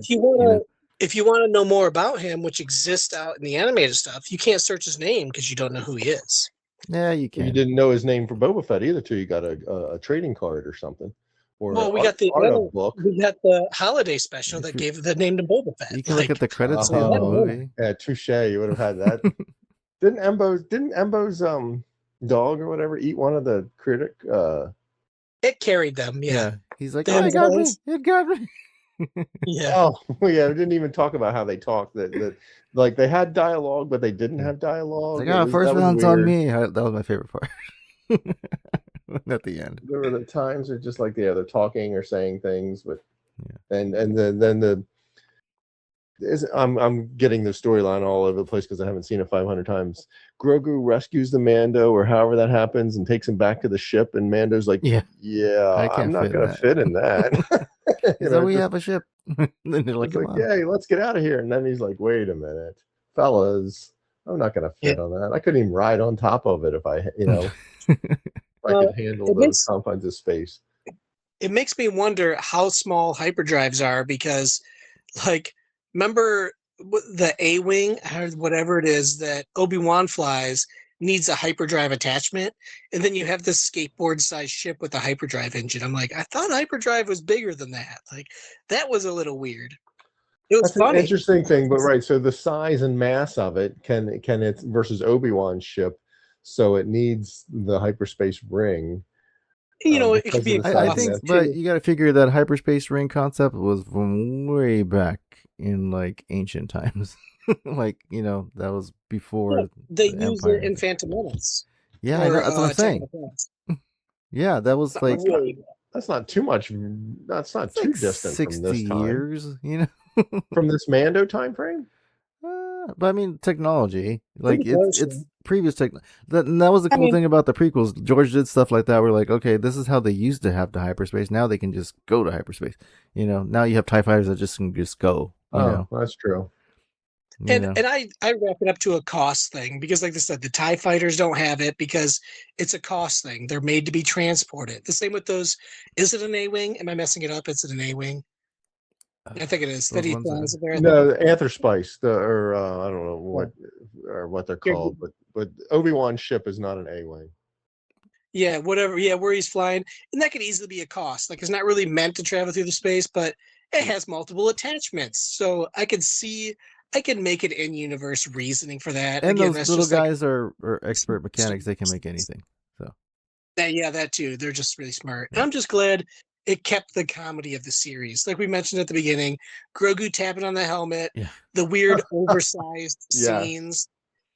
if you want to know more about him, which exists out in the animated stuff, you can't search his name because you don't know who he is. Yeah, you can. You didn't know his name for Boba Fett either, till you got a trading card or something. Or Well, we got the holiday special that gave the name to Boba Fett. You can look at the credits so of the yeah. movie. Yeah, touche. You would have had that. Didn't Embo's dog or whatever eat one of the critic? It carried them. Yeah. He's like, Damn "Oh, it got me! boys." It got me!" Yeah. Oh, yeah. We didn't even talk about how they talked. That like they had dialogue, but they didn't have dialogue. It's like, first that was round's on weird. me. That was my favorite part. At the end. There were the times are just like they're talking or saying things, but and then I'm getting the storyline all over the place because I haven't seen it 500 times. Grogu rescues the Mando or however that happens and takes him back to the ship, and Mando's like, I I'm can't not fit in gonna that." fit in that. So we have a ship. Then they're like, It's "Come like, on." yay, let's get out of here. And then he's like, wait a minute, fellas, I'm not gonna fit on that. I couldn't even ride on top of it if I if I could handle those confines of space. It makes me wonder how small hyperdrives are because, like, remember the A-Wing or whatever it is that Obi-Wan flies needs a hyperdrive attachment, and then you have this skateboard-sized ship with a hyperdrive engine. I'm like, I thought hyperdrive was bigger than that. Like, that was a little weird. It was That's funny. an interesting thing, but right. So the size and mass of it can it versus Obi-Wan's ship, so it needs the hyperspace ring. It could be. I think, but you got to figure that hyperspace ring concept was from way back in like ancient times. Like, that was before they the use Empire. it in Phantom Menace. Yeah, I know, that's what I'm saying. Yeah, that was like That's not too much. That's not too like distant 60 from this time. years, From this Mando time frame. But I mean, technology, like Pretty close, it's man. previous tech. That was the cool thing about the prequels. George did stuff like that. We're like, okay, this is how they used to have the hyperspace. Now they can just go to hyperspace. Now you have TIE fighters that just can just go. You know? That's true. And I wrap it up to a cost thing because, like I said, the TIE fighters don't have it because it's a cost thing. They're made to be transported. The same with those. Is it an A-wing? Am I messing it up? Is it an A-wing? I think it is. That he flies there. No, the Antherspice, I don't know what they're called, but Obi-Wan's ship is not an A-wing. Yeah, whatever. Yeah, where he's flying, and that could easily be a cost. Like, it's not really meant to travel through the space, but it has multiple attachments, so I can make it in-universe reasoning for that. And again, those little guys are expert mechanics; they can make anything. So that too. They're just really smart. And I'm just glad it kept the comedy of the series. Like we mentioned at the beginning, Grogu tapping on the helmet, the weird oversized scenes,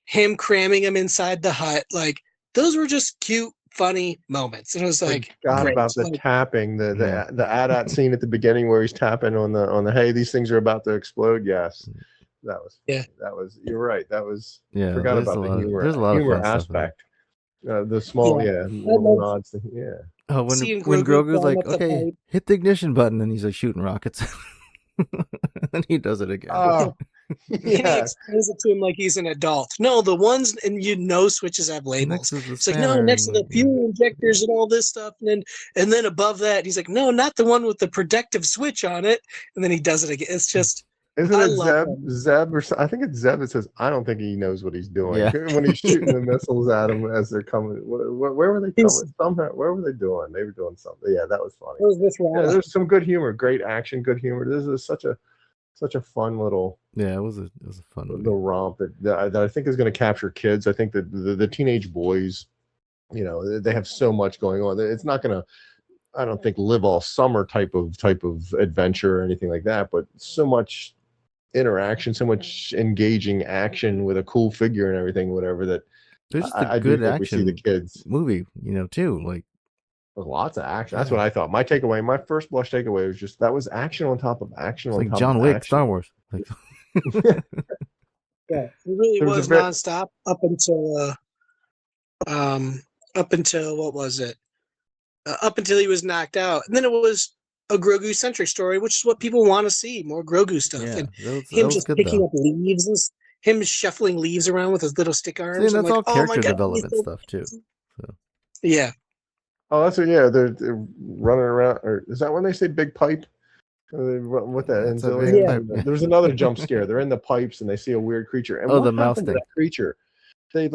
him cramming him inside the hut. Like, those were just cute, funny moments. And it was like, God, great. about the tapping, the AT-AT scene at the beginning where he's tapping on the hey, these things are about to explode. Yes. That was you're right. That was forgot about the humor. There's a lot humor of fun aspect. The small little nods. Oh, when Grogu's like, okay, hit the ignition button, and he's like shooting rockets, and he does it again. He explains it to him like he's an adult. No, the ones switches have labels. It's like, no, next to the fuel injectors and all this stuff, and then above that, he's like, no, not the one with the protective switch on it. And then he does it again. It's just. Isn't it Zeb or I think it's Zeb that says, I don't think he knows what he's doing when he's shooting the missiles at him as they're coming. Where were they coming? Somehow, where were they doing? They were doing something. Yeah, that was funny. There's some good humor, great action, good humor. This is such a fun little. Yeah, it was a fun little romp that I think is going to capture kids. I think that the teenage boys, they have so much going on. It's not going to. I don't think live all summer type of adventure or anything like that, but so much interaction, so much engaging action with a cool figure and everything, whatever, that there's just a good action the kids movie, too. Like, there's lots of action. That's what I thought. My first blush takeaway was just that was action on top of action. It's like John Wick, Star Wars. Like, it really was nonstop up until what was it? Up until he was knocked out, and then it was a Grogu centric story, which is what people want to see, more Grogu stuff, and him just picking up leaves and him shuffling leaves around with his little stick arms. And that's all character development stuff too. So. Yeah. Oh, that's they're running around, or is that when they say big pipe? What that? There's another jump scare. They're in the pipes and they see a weird creature. And the mouse thing. That creature, it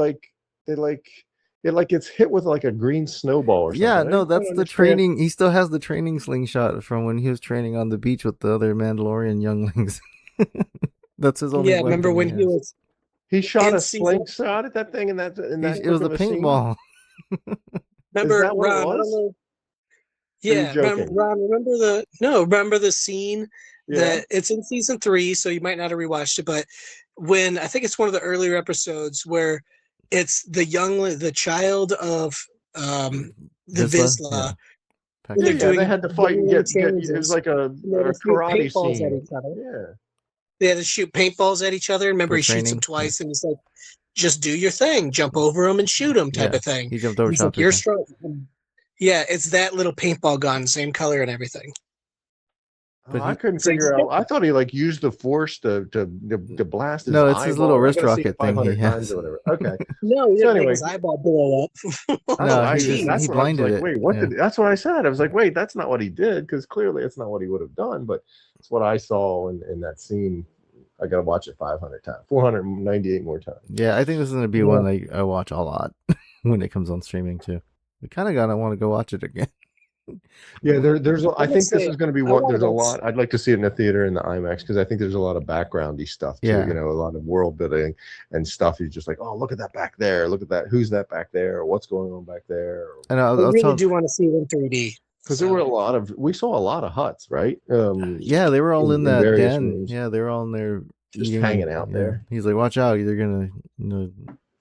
like gets hit with like a green snowball or something. Yeah, no, that's the training. He still has the training slingshot from when he was training on the beach with the other Mandalorian younglings. That's his only weapon. Remember when he shot a slingshot at that thing and that it was a paintball. Remember Ron? Remember the scene that it's in season 3, so you might not have rewatched it, but when I think it's one of the earlier episodes where it's the child of the Vizsla. Yeah. They had to fight and get it was like a karate scene. They had to shoot paintballs at each other. Remember, he shoots them twice and he's like, just do your thing, jump over them and shoot them type of thing. He jumped over. He's like, you're strong. Yeah, it's that little paintball gun, same color and everything. But I couldn't figure out. I thought he used the force to blast his No, it's eyeball. his little wrist rocket thing he has. Or whatever. Okay. No, he didn't make his eyeball blow up. No, he blinded it. Wait, what did? That's what I said. I was like, wait, that's not what he did, because clearly it's not what he would have done. But it's what I saw in that scene. I gotta watch it 500 times, 498 more times. Yeah, I think this is gonna be one I watch a lot when it comes on streaming too. We kind of gotta want to go watch it again. Yeah, there's. I think this is going to be one. There's a lot. I'd like to see it in the theater in the IMAX, because I think there's a lot of backgroundy stuff too. Yeah. A lot of world building and stuff. You're just like, oh, look at that back there. Look at that. Who's that back there? Or what's going on back there? And I really do want to see it in 3D. Because there were we saw a lot of huts, right? Yeah, they were all in that den. Rooms. Yeah, they were all in there just hanging out there. He's like, watch out, they're gonna,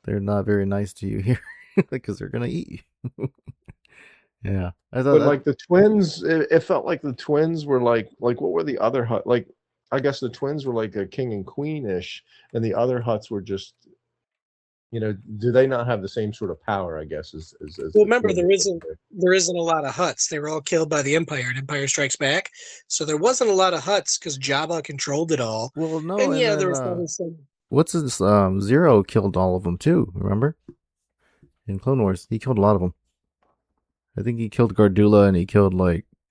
they're not very nice to you here, because they're gonna eat you. Yeah, I thought. But like the twins, it felt like the twins were like what were the other hut? Like, I guess the twins were like a king and queen-ish, and the other huts were just do they not have the same sort of power? I guess as Well, the remember, twins. there isn't a lot of huts. They were all killed by the Empire and Empire Strikes Back. So there wasn't a lot of huts because Jabba controlled it all. Well, no, And and yeah, then, there was probably some. what's his Zero killed all of them too. Remember in Clone Wars, he killed a lot of them. I think he killed Gardula, and he killed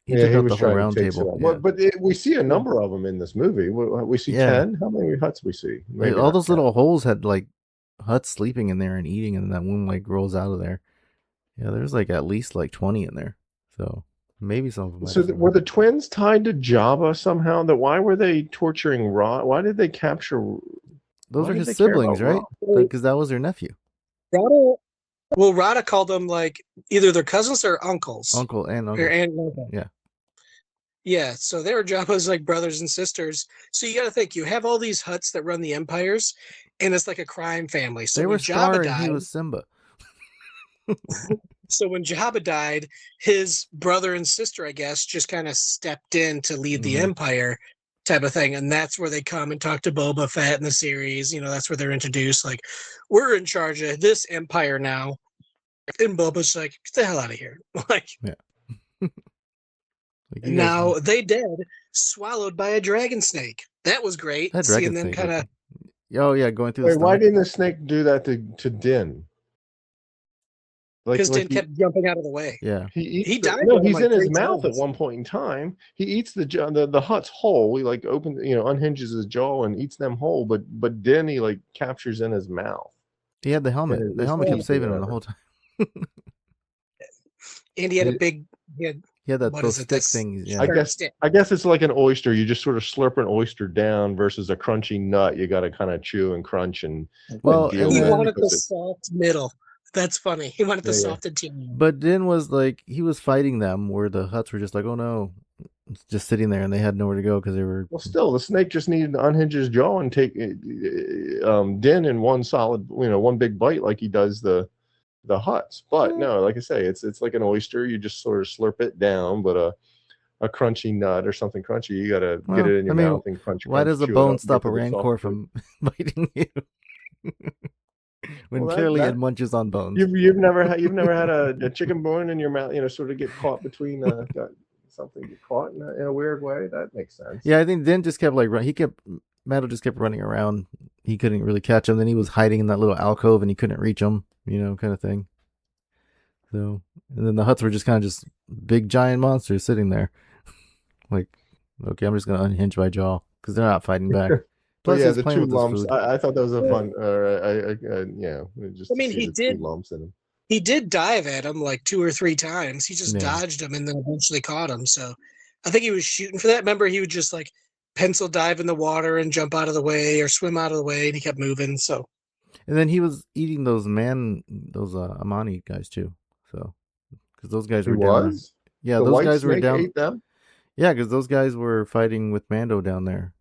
he took out the whole round table. Yeah. But we see a number of them in this movie. We see 10. How many huts we see? Maybe all not those 10. little holes had huts sleeping in there and eating, and that one rolls out of there. Yeah, there's at least 20 in there. So maybe some of them. So were the twins tied to Jabba somehow? Why were they torturing Rod? Why did they capture? Those are his siblings, right? Because that was their nephew. Rada called them either their cousins or uncles. Uncle and uncle. Or aunt and uncle. Yeah. Yeah, so they were Jabba's brothers and sisters. So you got to think, you have all these huts that run the empires, and it's like a crime family. So they were when Jabba Scar died, and he was Simba. So when Jabba died, his brother and sister, I guess, just kind of stepped in to lead the empire, type of thing, and that's where they come and talk to Boba Fett in the series. That's where they're introduced. We're in charge of this empire now, and Boba's like, "Get the hell out of here!" Yeah. Now they dead, swallowed by a dragon snake. That was great. Seeing them kind of. Oh yeah, going through. Wait, why didn't the snake do that to Din? Because Din kept jumping out of the way. Yeah, he died. No, he's in his mouth at one point in time. He eats the hut's whole. He unhinges his jaw and eats them whole. But Din he captures in his mouth. He had the helmet. The helmet kept saving him the whole time. And he had a big. He had those stick things. Yeah. I guess it's like an oyster. You just sort of slurp an oyster down versus a crunchy nut. You got to kind of chew and crunch and. He wanted the soft middle. That's funny. He wanted the soft interior. But Din was he was fighting them where the huts were just oh no, just sitting there and they had nowhere to go because they were. Well, still, the snake just needed to unhinge his jaw and take Din in one solid, one big bite like he does the huts. But no, like I say, it's like an oyster. You just sort of slurp it down, but a crunchy nut or something crunchy, you got to get it in your mouth and crunch. Why does a bone stop a rancor from biting you? When clearly it munches on bones. You've never had a chicken bone in your mouth, sort of get caught between something get caught in a weird way. That makes sense. Yeah, I think Din just kept Mando just kept running around. He couldn't really catch him. Then he was hiding in that little alcove and he couldn't reach him, kind of thing. So, and then the huts were just kind of just big giant monsters sitting there. Okay, I'm just gonna unhinge my jaw because they're not fighting back. Plus, the two lumps. I thought that was a fun. He did. Lumps in him. He did dive at him 2 or 3 times. He just dodged him and then eventually caught him. So, I think he was shooting for that. Remember, he would just pencil dive in the water and jump out of the way or swim out of the way, and he kept moving. So, and then he was eating those Amani guys too. So, because those guys were down. Yeah, those guys were down. Ate them? Yeah, because those guys were fighting with Mando down there.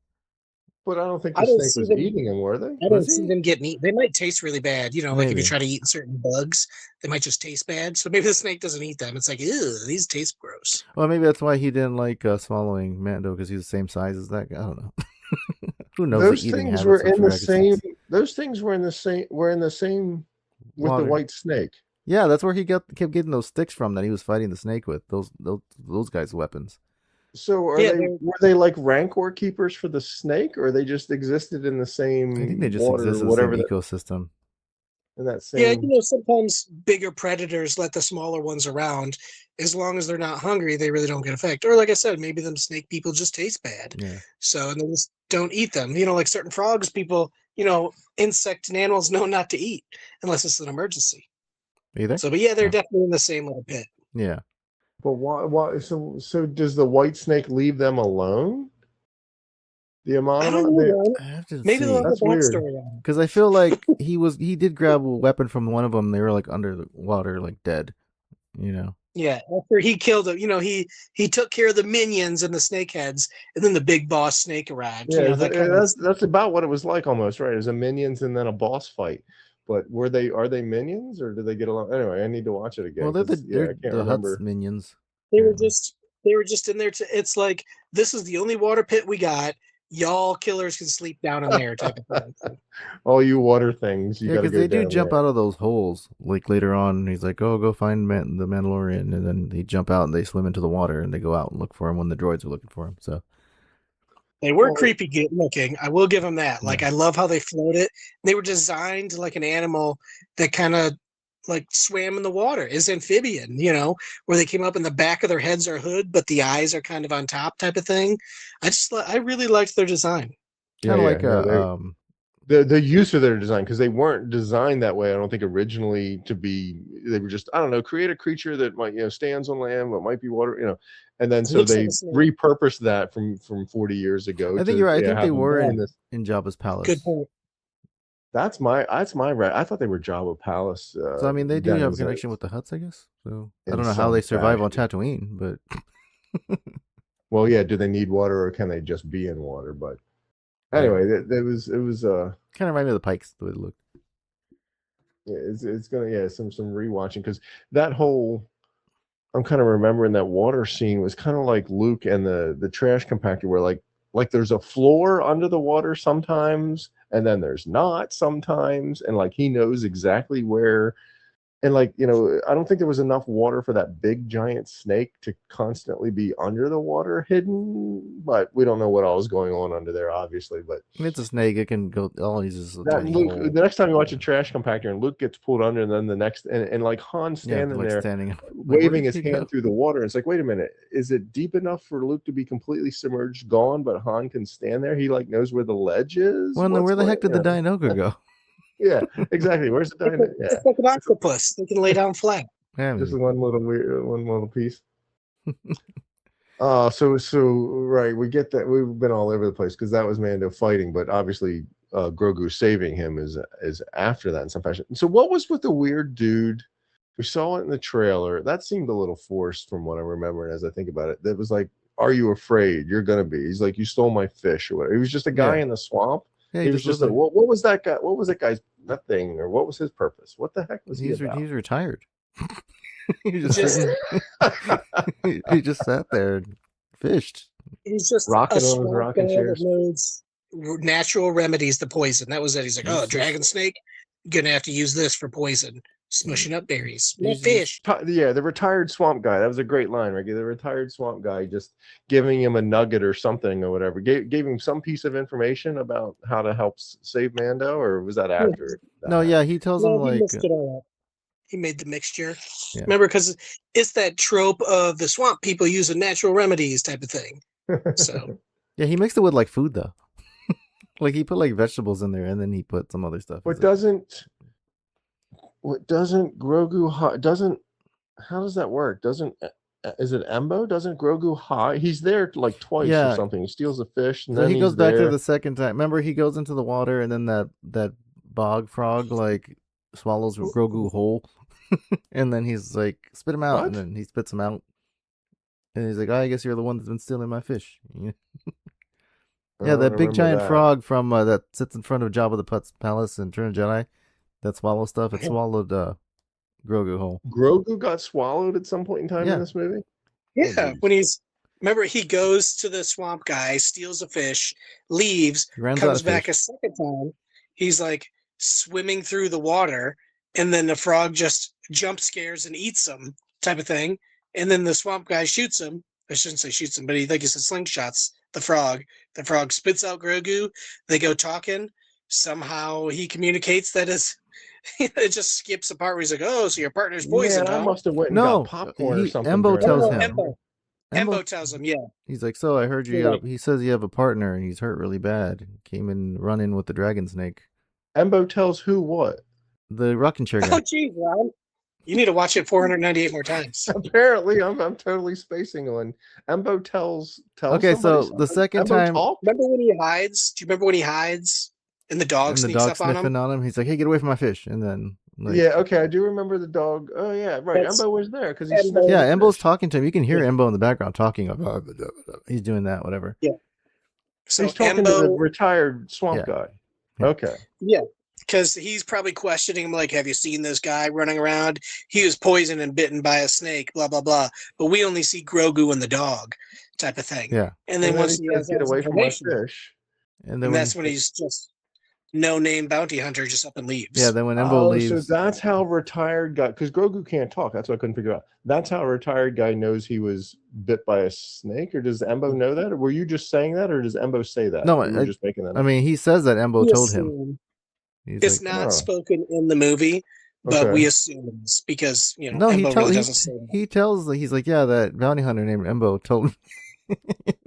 But I don't think the snake was eating them, were they? I don't see them getting eaten. They might taste really bad. If you try to eat certain bugs, they might just taste bad. So maybe the snake doesn't eat them. It's ew, these taste gross. Well, maybe that's why he didn't like swallowing Mando, because he's the same size as that guy. I don't know. Who knows? Those things were in the same. Those things were in the same. Were in the same with water. The white snake. Yeah, that's where he kept getting those sticks from that he was fighting the snake with. Those guys' weapons. So were they like Rancor keepers for the snake, or they just existed in the same? I think they just water, exist in whatever the ecosystem. In that same. Yeah, sometimes bigger predators let the smaller ones around. As long as they're not hungry, they really don't get affected. Or like I said, maybe them snake people just taste bad. Yeah. So and they just don't eat them. Like certain frogs, people, insect and animals know not to eat unless it's an emergency. Either. So, but yeah, they're definitely in the same little pit. Yeah. But why? So does the white snake leave them alone? The amount I don't know. I have to Maybe see. they'll have a That's weird. backstory on it. Because I feel like he did grab a weapon from one of them. They were under the water, dead. Yeah, after he killed them, he took care of the minions and the snakeheads, and then the big boss snake arrived. Yeah, that's about what it was like almost, right? It was a minions and then a boss fight. But are they minions, or do they get along? Anyway, I need to watch it again. Well, they're I can't remember. Hutt's minions. They were just in there. It's like, this is the only water pit we got. y'all killers can sleep down in there type of thing. All you water things, you Yeah, got to because go they do down jump there. out of those holes like later on. And he's like, "Oh, go find the Mandalorian," and then they jump out and they swim into the water and they go out and look for him when the droids are looking for him. So They were Well, creepy looking. I will give them that. Like, Yeah. I love how they floated. They were designed like an animal that kind of like swam in the water. Is amphibian, where they came up and the back of their heads are hood, but the eyes are kind of on top type of thing. I really liked their design. kind of like no, the use of their design, because they weren't designed that way. I don't think originally to be. They were just, I don't know, create a creature that might stands on land but might be water, and then so Looks like they a snake. repurposed that from 40 years ago. I think to, you're right. I think have they them were in this. in Jabba's palace. Good point. That's my right. I thought they were Jabba Palace. So I mean, they do have a denizens. connection with the Huts, I guess. So I In don't know how some they survive on fashion. Tatooine, but Well, yeah. Do they need water, or can they just be in water? But anyway, it was kind of remind me of the Pikes the way they look. yeah, it's gonna some rewatching, because that whole, I'm kind of remembering that water scene was kind of like Luke and the trash compactor, where like there's a floor under the water sometimes, and then there's not sometimes, and like he knows exactly where. And I don't think there was enough water for that big giant snake to constantly be under the water hidden, but we don't know what all is going on under there, obviously. But I mean, it's a snake; it can go. All it uses is a that tiny Luke, hole. the next time you watch a trash compactor and Luke gets pulled under, and then the next, and like Han standing like there standing, waving like, his hand through the water, it's like, wait a minute, is it deep enough for Luke to be completely submerged, gone, but Han can stand there? He like knows where the ledge is. Well, then where the heck did the Dinoka go? Yeah, exactly. Where's the dino? Yeah, It's like an octopus. They can lay down flat. Yeah, just one little piece. So right, we get that. We've been all over the place because that was Mando fighting, but obviously Grogu saving him is after that in some fashion. So what was with the weird dude? We saw it in the trailer. That seemed a little forced from what I remember. And as I think about it, that was like, "Are you afraid? You're gonna be." He's like, "You stole my fish," or whatever. He was just a guy in the swamp. Yeah, he was just like, what was that guy? What was that guy's that thing, or what was his purpose? What the heck was he about? He's retired. he just he just sat there and fished. He's just Rocking a on his swamp rocking guy chairs. that knows natural remedies to poison. That was it. He's like, "Oh, dragon snake, you're gonna have to use this for poison. Smushing up berries, not fish." Yeah, the retired swamp guy. That was a great line, right? The retired swamp guy just giving him a nugget or something or whatever. Gave him some piece of information about how to help save Mando, or was that after? No, yeah, he tells him He like mixed it all up. He made the mixture. Yeah. Remember, because it's that trope of the swamp people using natural remedies type of thing. So yeah, he mixed it with like food though. Like he put like vegetables in there and then he put some other stuff. What doesn't Grogu doesn't? How does that work? Is it Embo? Doesn't Grogu hide? He's there like twice or something. He steals a fish, and so then he goes back there the second time. Remember, he goes into the water, and then that bog frog like swallows Grogu whole, and then he's like, "Spit him out," and then he spits him out, and he's like, "I guess you're the one that's been stealing my fish." Yeah, that big giant frog from that sits in front of Jabba the Hutt's palace in Return of the Jedi, that swallows stuff. It swallowed Grogu whole. Grogu got swallowed at some point in time in this movie? Yeah, when remember, he goes to the swamp guy, steals a fish, leaves, comes back a second time. He's like swimming through the water, and then the frog just jump scares and eats him, type of thing. And then the swamp guy shoots him. I shouldn't say shoots him, but he slingshots the frog. The frog spits out Grogu. They go talking. Somehow he communicates that it just skips a part where he's like, "Oh, so your partner's poisoned." I must have went and got popcorn or something. Embo tells him. Embo tells him, yeah. He's like, "So I heard you. He says you have a partner, and he's hurt really bad. Came in running with the dragon snake." Embo tells who what? The rocking chair guy. Oh, geez, Ron. You need to watch it 498 more times. Apparently, I'm totally spacing on. Embo tells. Okay, so the second time. Remember when he hides? Do you remember when he hides? And the dog sneaks up sniffing on him. He's like, "Hey, get away from my fish!" And then, yeah, okay, I do remember the dog. Oh yeah, right. Embo was there because he's Embo's talking to him. You can hear Embo in the background talking. He's doing that, whatever. Yeah. So he's talking to the retired swamp guy. Okay. Yeah, because he's probably questioning him, like, "Have you seen this guy running around? He was poisoned and bitten by a snake. Blah blah blah." But we only see Grogu and the dog, type of thing. Yeah. And then once he has get away from my fish. And And that's when he's just no-name bounty hunter, just up and leaves. Yeah, then when Embo Oh, leaves, so that's how retired guy, because Grogu can't talk. That's what I couldn't figure out. That's how a retired guy knows he was bit by a snake, or does Embo know that? Or were you just saying that, or does Embo say that? no, You were just making that. I mean, he says that Embo We told him. assume. He's It's like, not oh. spoken in the movie, but Okay. we assume it's because, you know, no, Embo really doesn't say that. he tells, he's like, yeah, that bounty hunter named Embo told me,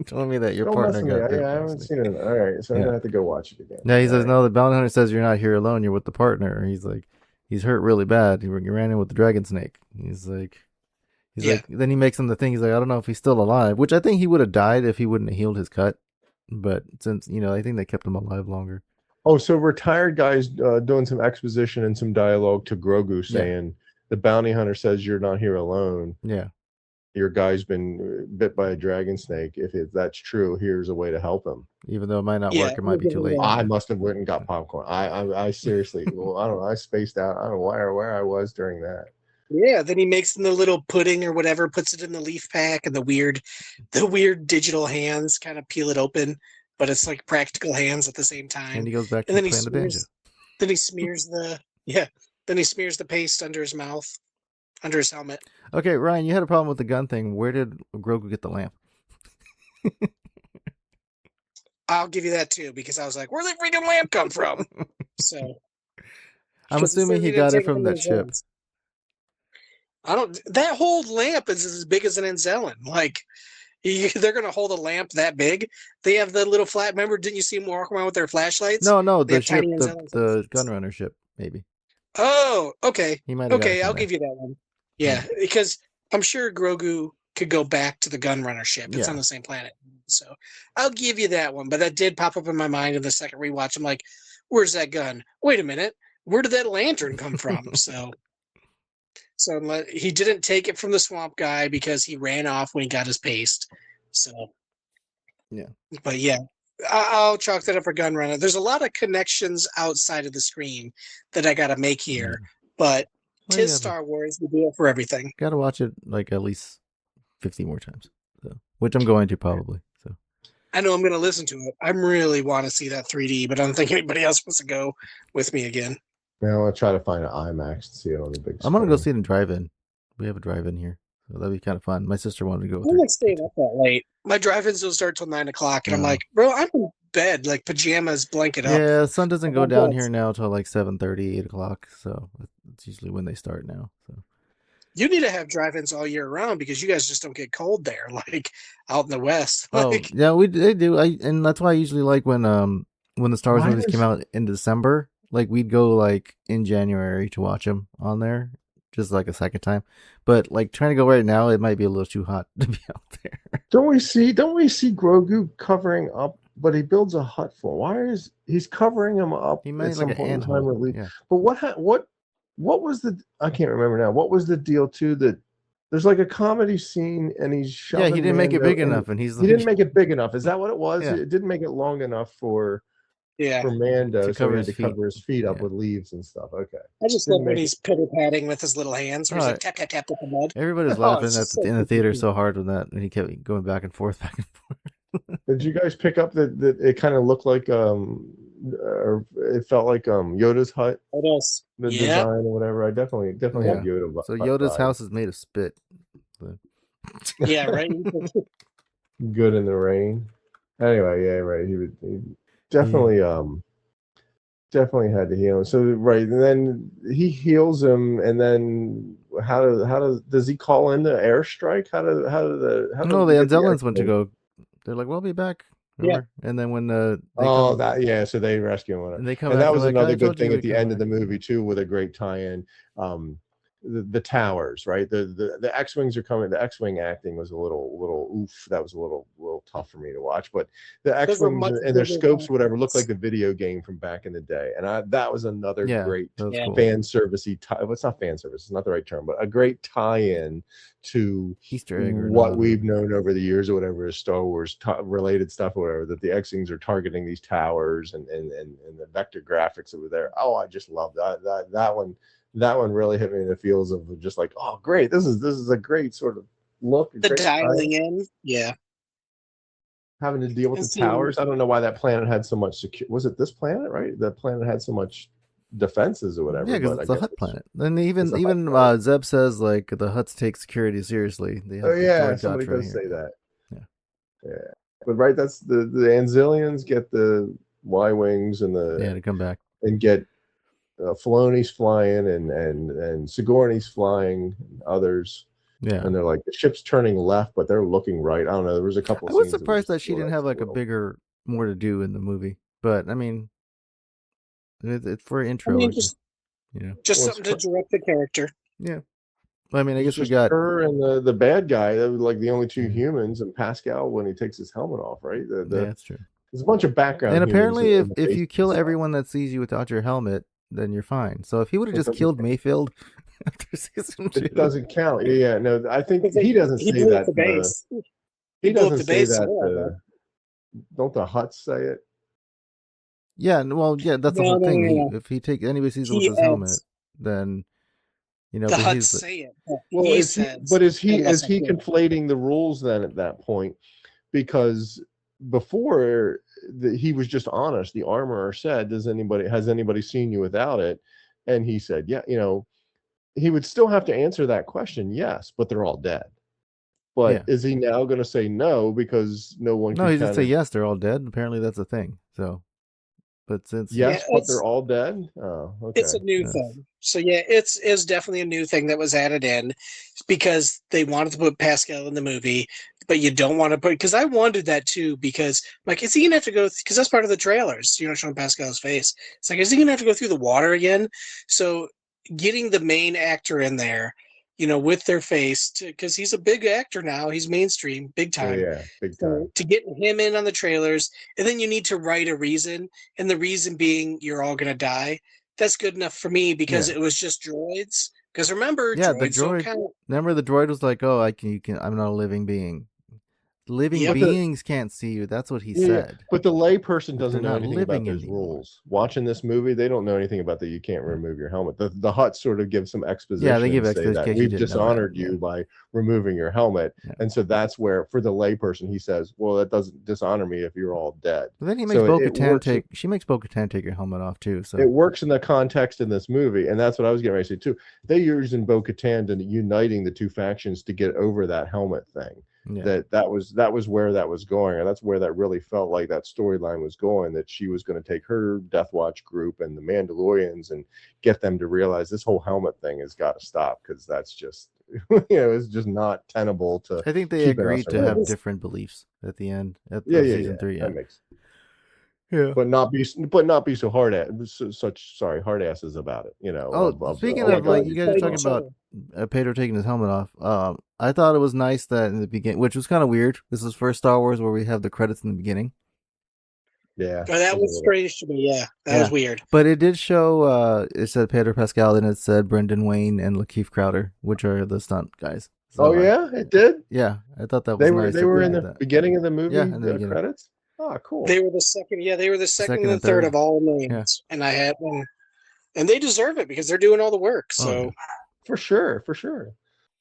told me that your Don't partner mess with me. got bit. I by a haven't snake. seen it. All right, so I'm Yeah. gonna have to go watch it again. Yeah, he All says, right. no, the bounty hunter says you're not here alone. You're with the partner. He's like, he's hurt really bad. He ran in with the dragon snake. He's like, then he makes him the thing. He's like, I don't know if he's still alive, which I think he would have died if he wouldn't have healed his cut. But since, I think they kept him alive longer. Oh, so retired guys doing some exposition and some dialogue to Grogu saying, the bounty hunter says you're not here alone. Yeah. Your guy's been bit by a dragon snake. If that's true, here's a way to help him. Even though it might not work, it might be too late. I must have went and got popcorn. I seriously, well, I don't know. I spaced out. I don't know where I was during that. Yeah, then he makes them the little pudding or whatever, puts it in the leaf pack, and the weird digital hands kind of peel it open, but it's like practical hands at the same time. And he goes back to and then playing the banjo. Then he smears the paste under his mouth, under his helmet. Okay, Ryan, you had a problem with the gun thing. Where did Grogu get the lamp? I'll give you that too, because I was like, where'd the freaking lamp come from? So I'm assuming he got it from that ship. That whole lamp is as big as an Anzellan. Like, they're going to hold a lamp that big. They have the little flat. Remember, didn't you see them walk around with their flashlights? No, They the have ship, tiny Anzellans. the gunrunner ship, maybe. Oh, okay. He might have got it Okay, from I'll there. give you that one. Yeah, because I'm sure Grogu could go back to the gunrunner ship. It's on the same planet. So I'll give you that one. But that did pop up in my mind in the second rewatch. I'm like, where's that gun? Wait a minute. Where did that lantern come from? So he didn't take it from the swamp guy because he ran off when he got his paste. So, yeah. But yeah, I'll chalk that up for Gunrunner. There's a lot of connections outside of the screen that I got to make here, but Well, tis Star Wars. We do it for everything. Got to watch it like at least 50 more times, which I'm going to probably. So I know I'm going to listen to it. I really want to see that 3D, but I don't think anybody else wants to go with me again. Now I'll try to find an IMAX to see it on the big screen. I'm gonna go see it in drive-in. We have a drive-in here, so that'd be kind of fun. My sister wanted to go. I'm not staying up that late. My drive-ins don't start till 9 o'clock, and I'm like, bro, I'm in bed, like pajamas, blanket up. Yeah, the sun doesn't go down here now till like 7:30, 8 o'clock. So it's usually when they start now. So you need to have drive-ins all year round because you guys just don't get cold there, like out in the West. Like, yeah, they do. And that's why I usually like when the Star Wars movies came out in December. Like we'd go like in January to watch them on there, just like a second time. But like trying to go right now, it might be a little too hot to be out there. Don't we see Grogu covering up? But he builds a hut for him. Why is he's covering him up? He made at some like an point in time ant-hole. relief? Yeah. But what was the? I can't remember now. What was the deal too? That there's like a comedy scene and he's shoving. Yeah, he didn't make it Mando big in- enough, and he's he like, didn't make it big enough. Is that what it was? Yeah. It didn't make it long enough for yeah. Mando, To so cover he had his to feet. cover his feet up Yeah. with leaves and stuff. Okay. I just Didn't love when make he's pitter-patting with his little hands, where he's like tap, tap, tap with the mud. Everybody's Oh, laughing it's just in so the theater goofy. so hard with that, and he kept going back and forth. Did you guys pick up that it kind of looked like or it felt like Yoda's hut, What else? the Yeah. design or whatever? I definitely Yeah. had Yoda. So hut Yoda's vibes. house is made of spit. So. Yeah, right. Good in the rain. Anyway, yeah, right. He definitely definitely had to heal him. So right, and then he heals him, and then does he call in the airstrike? How No, the Anzellans went to go. They're like, "We'll be back." Remember? And then when they come, so they rescue him. and they come And back, that was they're like, another "I good told you thing we'd at the come end of the back." movie too, with a great tie-in. The towers, right? The X-wings are coming. The X-wing acting was a little oof. That was a little tough for me to watch. But the Those were X-wings much and their bigger scopes, than whatever, looked us. like the video game from back in the day. And that was another great that was Yeah. cool. fan servicey. Well, it's not fan service. It's not the right term, but a great tie-in to Easter egg or what not. we've known over the years or whatever is Star Wars related stuff or whatever, that the X-wings are targeting these towers and the vector graphics over there. Oh, I just love that one. That one really hit me in the feels of just like, oh, great. This is a great sort of look. The dialing in. Yeah. having to deal with And the see- towers. I don't know why that planet had so much was it this planet, right? That planet had so much defenses or whatever. Yeah, because but it's I a guess hut it's- planet. And it's a hut even planet. Zeb says like the huts take security seriously. They have Oh the yeah, droid somebody Gottfried does here. say that. Yeah. Yeah. But right, that's the Anzillians get the Y wings and Yeah, to come back. and get Filoni's flying and Sigourney's flying, and others. Yeah. And they're like, the ship's turning left, but they're looking right. I don't know. There was a couple. I was scenes surprised that just she didn't have like a bigger, more to do in the movie. But I mean, it's for intro. just you know. just Well, it's something to direct the character. Yeah. Well, I mean, I It's guess we just got her and the bad guy. That was like the only two Yeah. humans, and Pascal when he takes his helmet off, right? yeah, that's true. There's a bunch of background. And humans apparently, in the if base you kill and stuff. everyone that sees you without your helmet, then you're fine. So if he would have It just doesn't killed Mayfield after season 2, it doesn't count. Yeah, no, I think Because he doesn't he say blew that. up the base. He blew up doesn't the say base, that. yeah. Don't the Huts say it? Yeah, well, yeah, that's the No, whole no, thing. no, If anybody sees him He with his helmet, adds- then The but Huts he's say it. But Well, he is he, says, but is he unless I kill. conflating the rules then at that point? Because before he was just honest. The armorer said, has anybody seen you without it? And he said, yeah, he would still have to answer that question, yes, but they're all dead. But is he now going to say no because no one? No, he didn't say yes. They're all dead. Apparently, that's a thing. So, but since yes, but they're all dead. Oh, okay. It's a new thing. So yeah, it's definitely a new thing that was added in because they wanted to put Pascal in the movie, but you don't want to put, because I wondered that too, because like, is he gonna have to go, because that's part of the trailers, showing Pascal's face. It's like, is he gonna have to go through the water again? So getting the main actor in there, with their face, because he's a big actor now, he's mainstream, big time. Yeah, big time. To get him in on the trailers, and then you need to write a reason, and the reason being you're all gonna die. That's good enough for me because it was just droids. Because remember, the droids don't droid. count. Remember, the droid was like, "Oh, I'm not a living being. Living beings can't see you." That's what he said. But the layperson doesn't know not anything about living those anymore. rules. Watching this movie, they don't know anything about that. You can't remove your helmet. The Hutt sort of give some exposition. Yeah, they give and say that exposition. we've dishonored you by removing your helmet, and so that's where, for the layperson, he says, "Well, that doesn't dishonor me if you're all dead." But then he makes Bo-Katan take. She makes Bo-Katan take your helmet off too. So it works in the context in this movie, and that's what I was getting ready to say too. They're using Bo-Katan to uniting the two factions to get over that helmet thing. Yeah. That was where that was going, and that's where that really felt like that storyline was going, that she was going to take her Death Watch group and the Mandalorians and get them to realize this whole helmet thing has got to stop, because that's just it's just not tenable to. I think they agreed to have different beliefs at the end of season 3. That makes but not be so hard asses about it. Speaking of like, you guys are talking about Pedro taking his helmet off. I thought it was nice that in the beginning, which was kind of weird. This is first Star Wars where we have the credits in the beginning. Yeah, that was strange to me. Yeah, that was weird. But it did show. It said Pedro Pascal, and it said Brendan Wayne and Lakeith Crowder, which are the stunt guys. So it did. Yeah, I thought that was nice. They were in the beginning of the movie. Yeah, in the beginning. Credits. Oh, cool. They were the second. Yeah, they were the second and third of all names, and I had one, and they deserve it because they're doing all the work. So, for sure,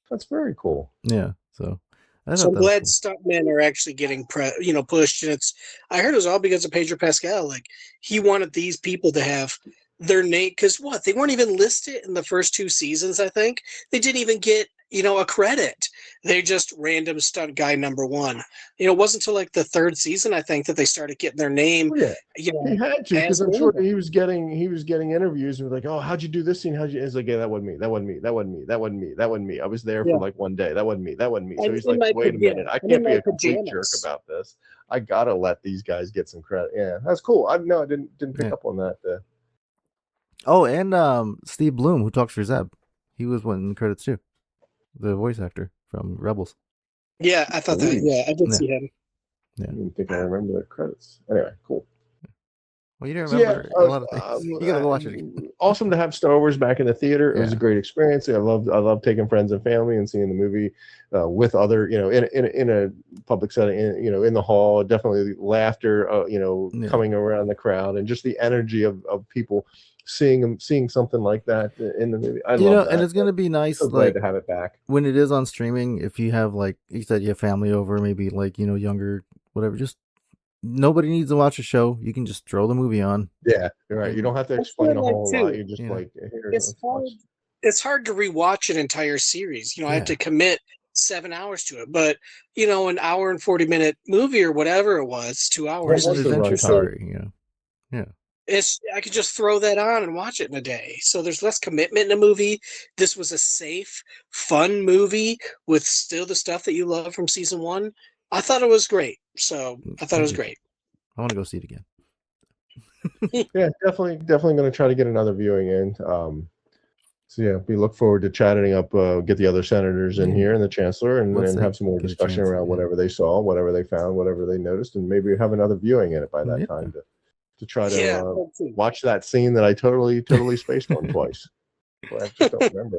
that's very cool. Yeah. So I'm glad stuntmen are actually getting pushed, and I heard it was all because of Pedro Pascal. Like, he wanted these people to have their name, because they weren't even listed in the first 2 seasons. I think they didn't even get a credit. They just random stunt guy number 1. It wasn't until like the 3rd season, I think, that they started getting their name. He had to, because I'm sure he was getting interviews and like, "Oh, how'd you do this scene? How'd you?" It's like, "Yeah, that wasn't me. That wasn't me. That wasn't me. That wasn't me. That wasn't me. I was there for like 1 day. That wasn't me. That wasn't me." So he's like, "Wait a minute. I can't be a complete jerk about this. I gotta let these guys get some credit." Yeah, that's cool. I didn't pick up on that. Oh, and Steve Bloom, who talks for Zeb, he was one in the credits too. The voice actor from Rebels. Yeah, I thought that. Yeah, I did see him. Yeah. I didn't think I remember the credits. Anyway, cool. Well, you didn't remember a lot of things. You gotta go watch it again. Awesome to have Star Wars back in the theater. It was a great experience. I love taking friends and family and seeing the movie with other, in a public setting, in the hall. Definitely laughter, coming around the crowd, and just the energy of people seeing something like that in the movie. I love that. And it's gonna be nice, so glad to have it back when it is on streaming. If you have, like you said, you have family over, maybe like younger, whatever, just nobody needs to watch a show. You can just throw the movie on. Yeah, you're right. You don't have to explain a whole too. lot. You just Yeah. like, here's It's let's hard. watch. It's hard to rewatch an entire series. I have Yeah. to commit 7 hours to it. But an hour and 40-minute movie or whatever it was, 2 hours. It's an what's the adventure runtime? story, Yeah. I could just throw that on and watch it in a day. So there's less commitment in a movie. This was a safe, fun movie with still the stuff that you love from season 1. I thought it was great. So I thought it was great. I want to go see it again. Yeah, definitely going to try to get another viewing in. So yeah, we look forward to chatting up, get the other senators in here and the chancellor, and Let's have some more get a discussion chance, around yeah. whatever they saw, whatever they found, whatever they noticed, and maybe have another viewing in it by that Yeah. time to try to Yeah. watch that scene that I totally spaced on twice. Well, I just don't remember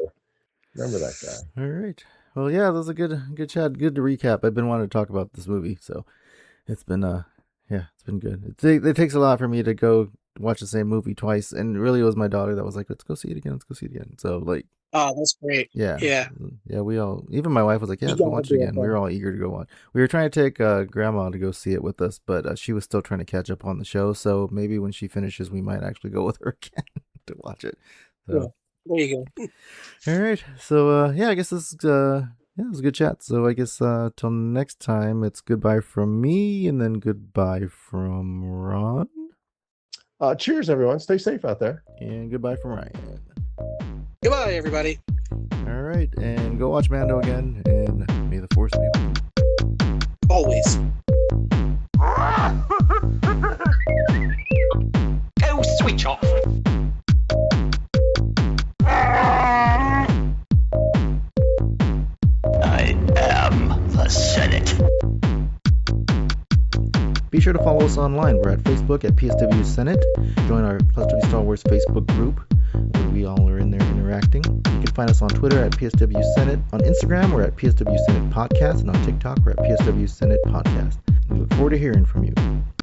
that guy. All right. Well, yeah, that was a good chat. Good to recap. I've been wanting to talk about this movie, so it's been it's been good. It takes a lot for me to go watch the same movie twice, and really it was my daughter that was like, let's go see it again. So like, Oh, that's great. yeah, we all, even my wife was like, yeah, let's You go gotta watch do it it, again. We were all eager to go watch. We were trying to take grandma to go see it with us, but she was still trying to catch up on the show, so maybe when she finishes we might actually go with her again to watch it. So There you go. all right, so I guess this it was a good chat. So I guess till next time, it's goodbye from me, and then goodbye from Ron, Cheers, everyone. Stay safe out there. and goodbye from Ryan. Goodbye, everybody. All right, and go watch Mando again, and may the force be with you. Always. Go switch off. I am the Senate. Be sure to follow us online. We're at Facebook at PSW Senate. Join our PSW Star Wars Facebook group, where we all are in there interacting. You can find us on Twitter at PSW Senate. On Instagram, we're at PSW Senate Podcast. And on TikTok, we're at PSW Senate Podcast. We look forward to hearing from you.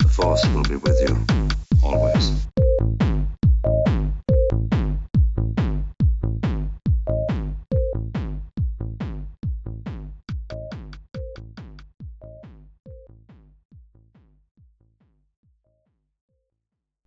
The Force will be with you, always.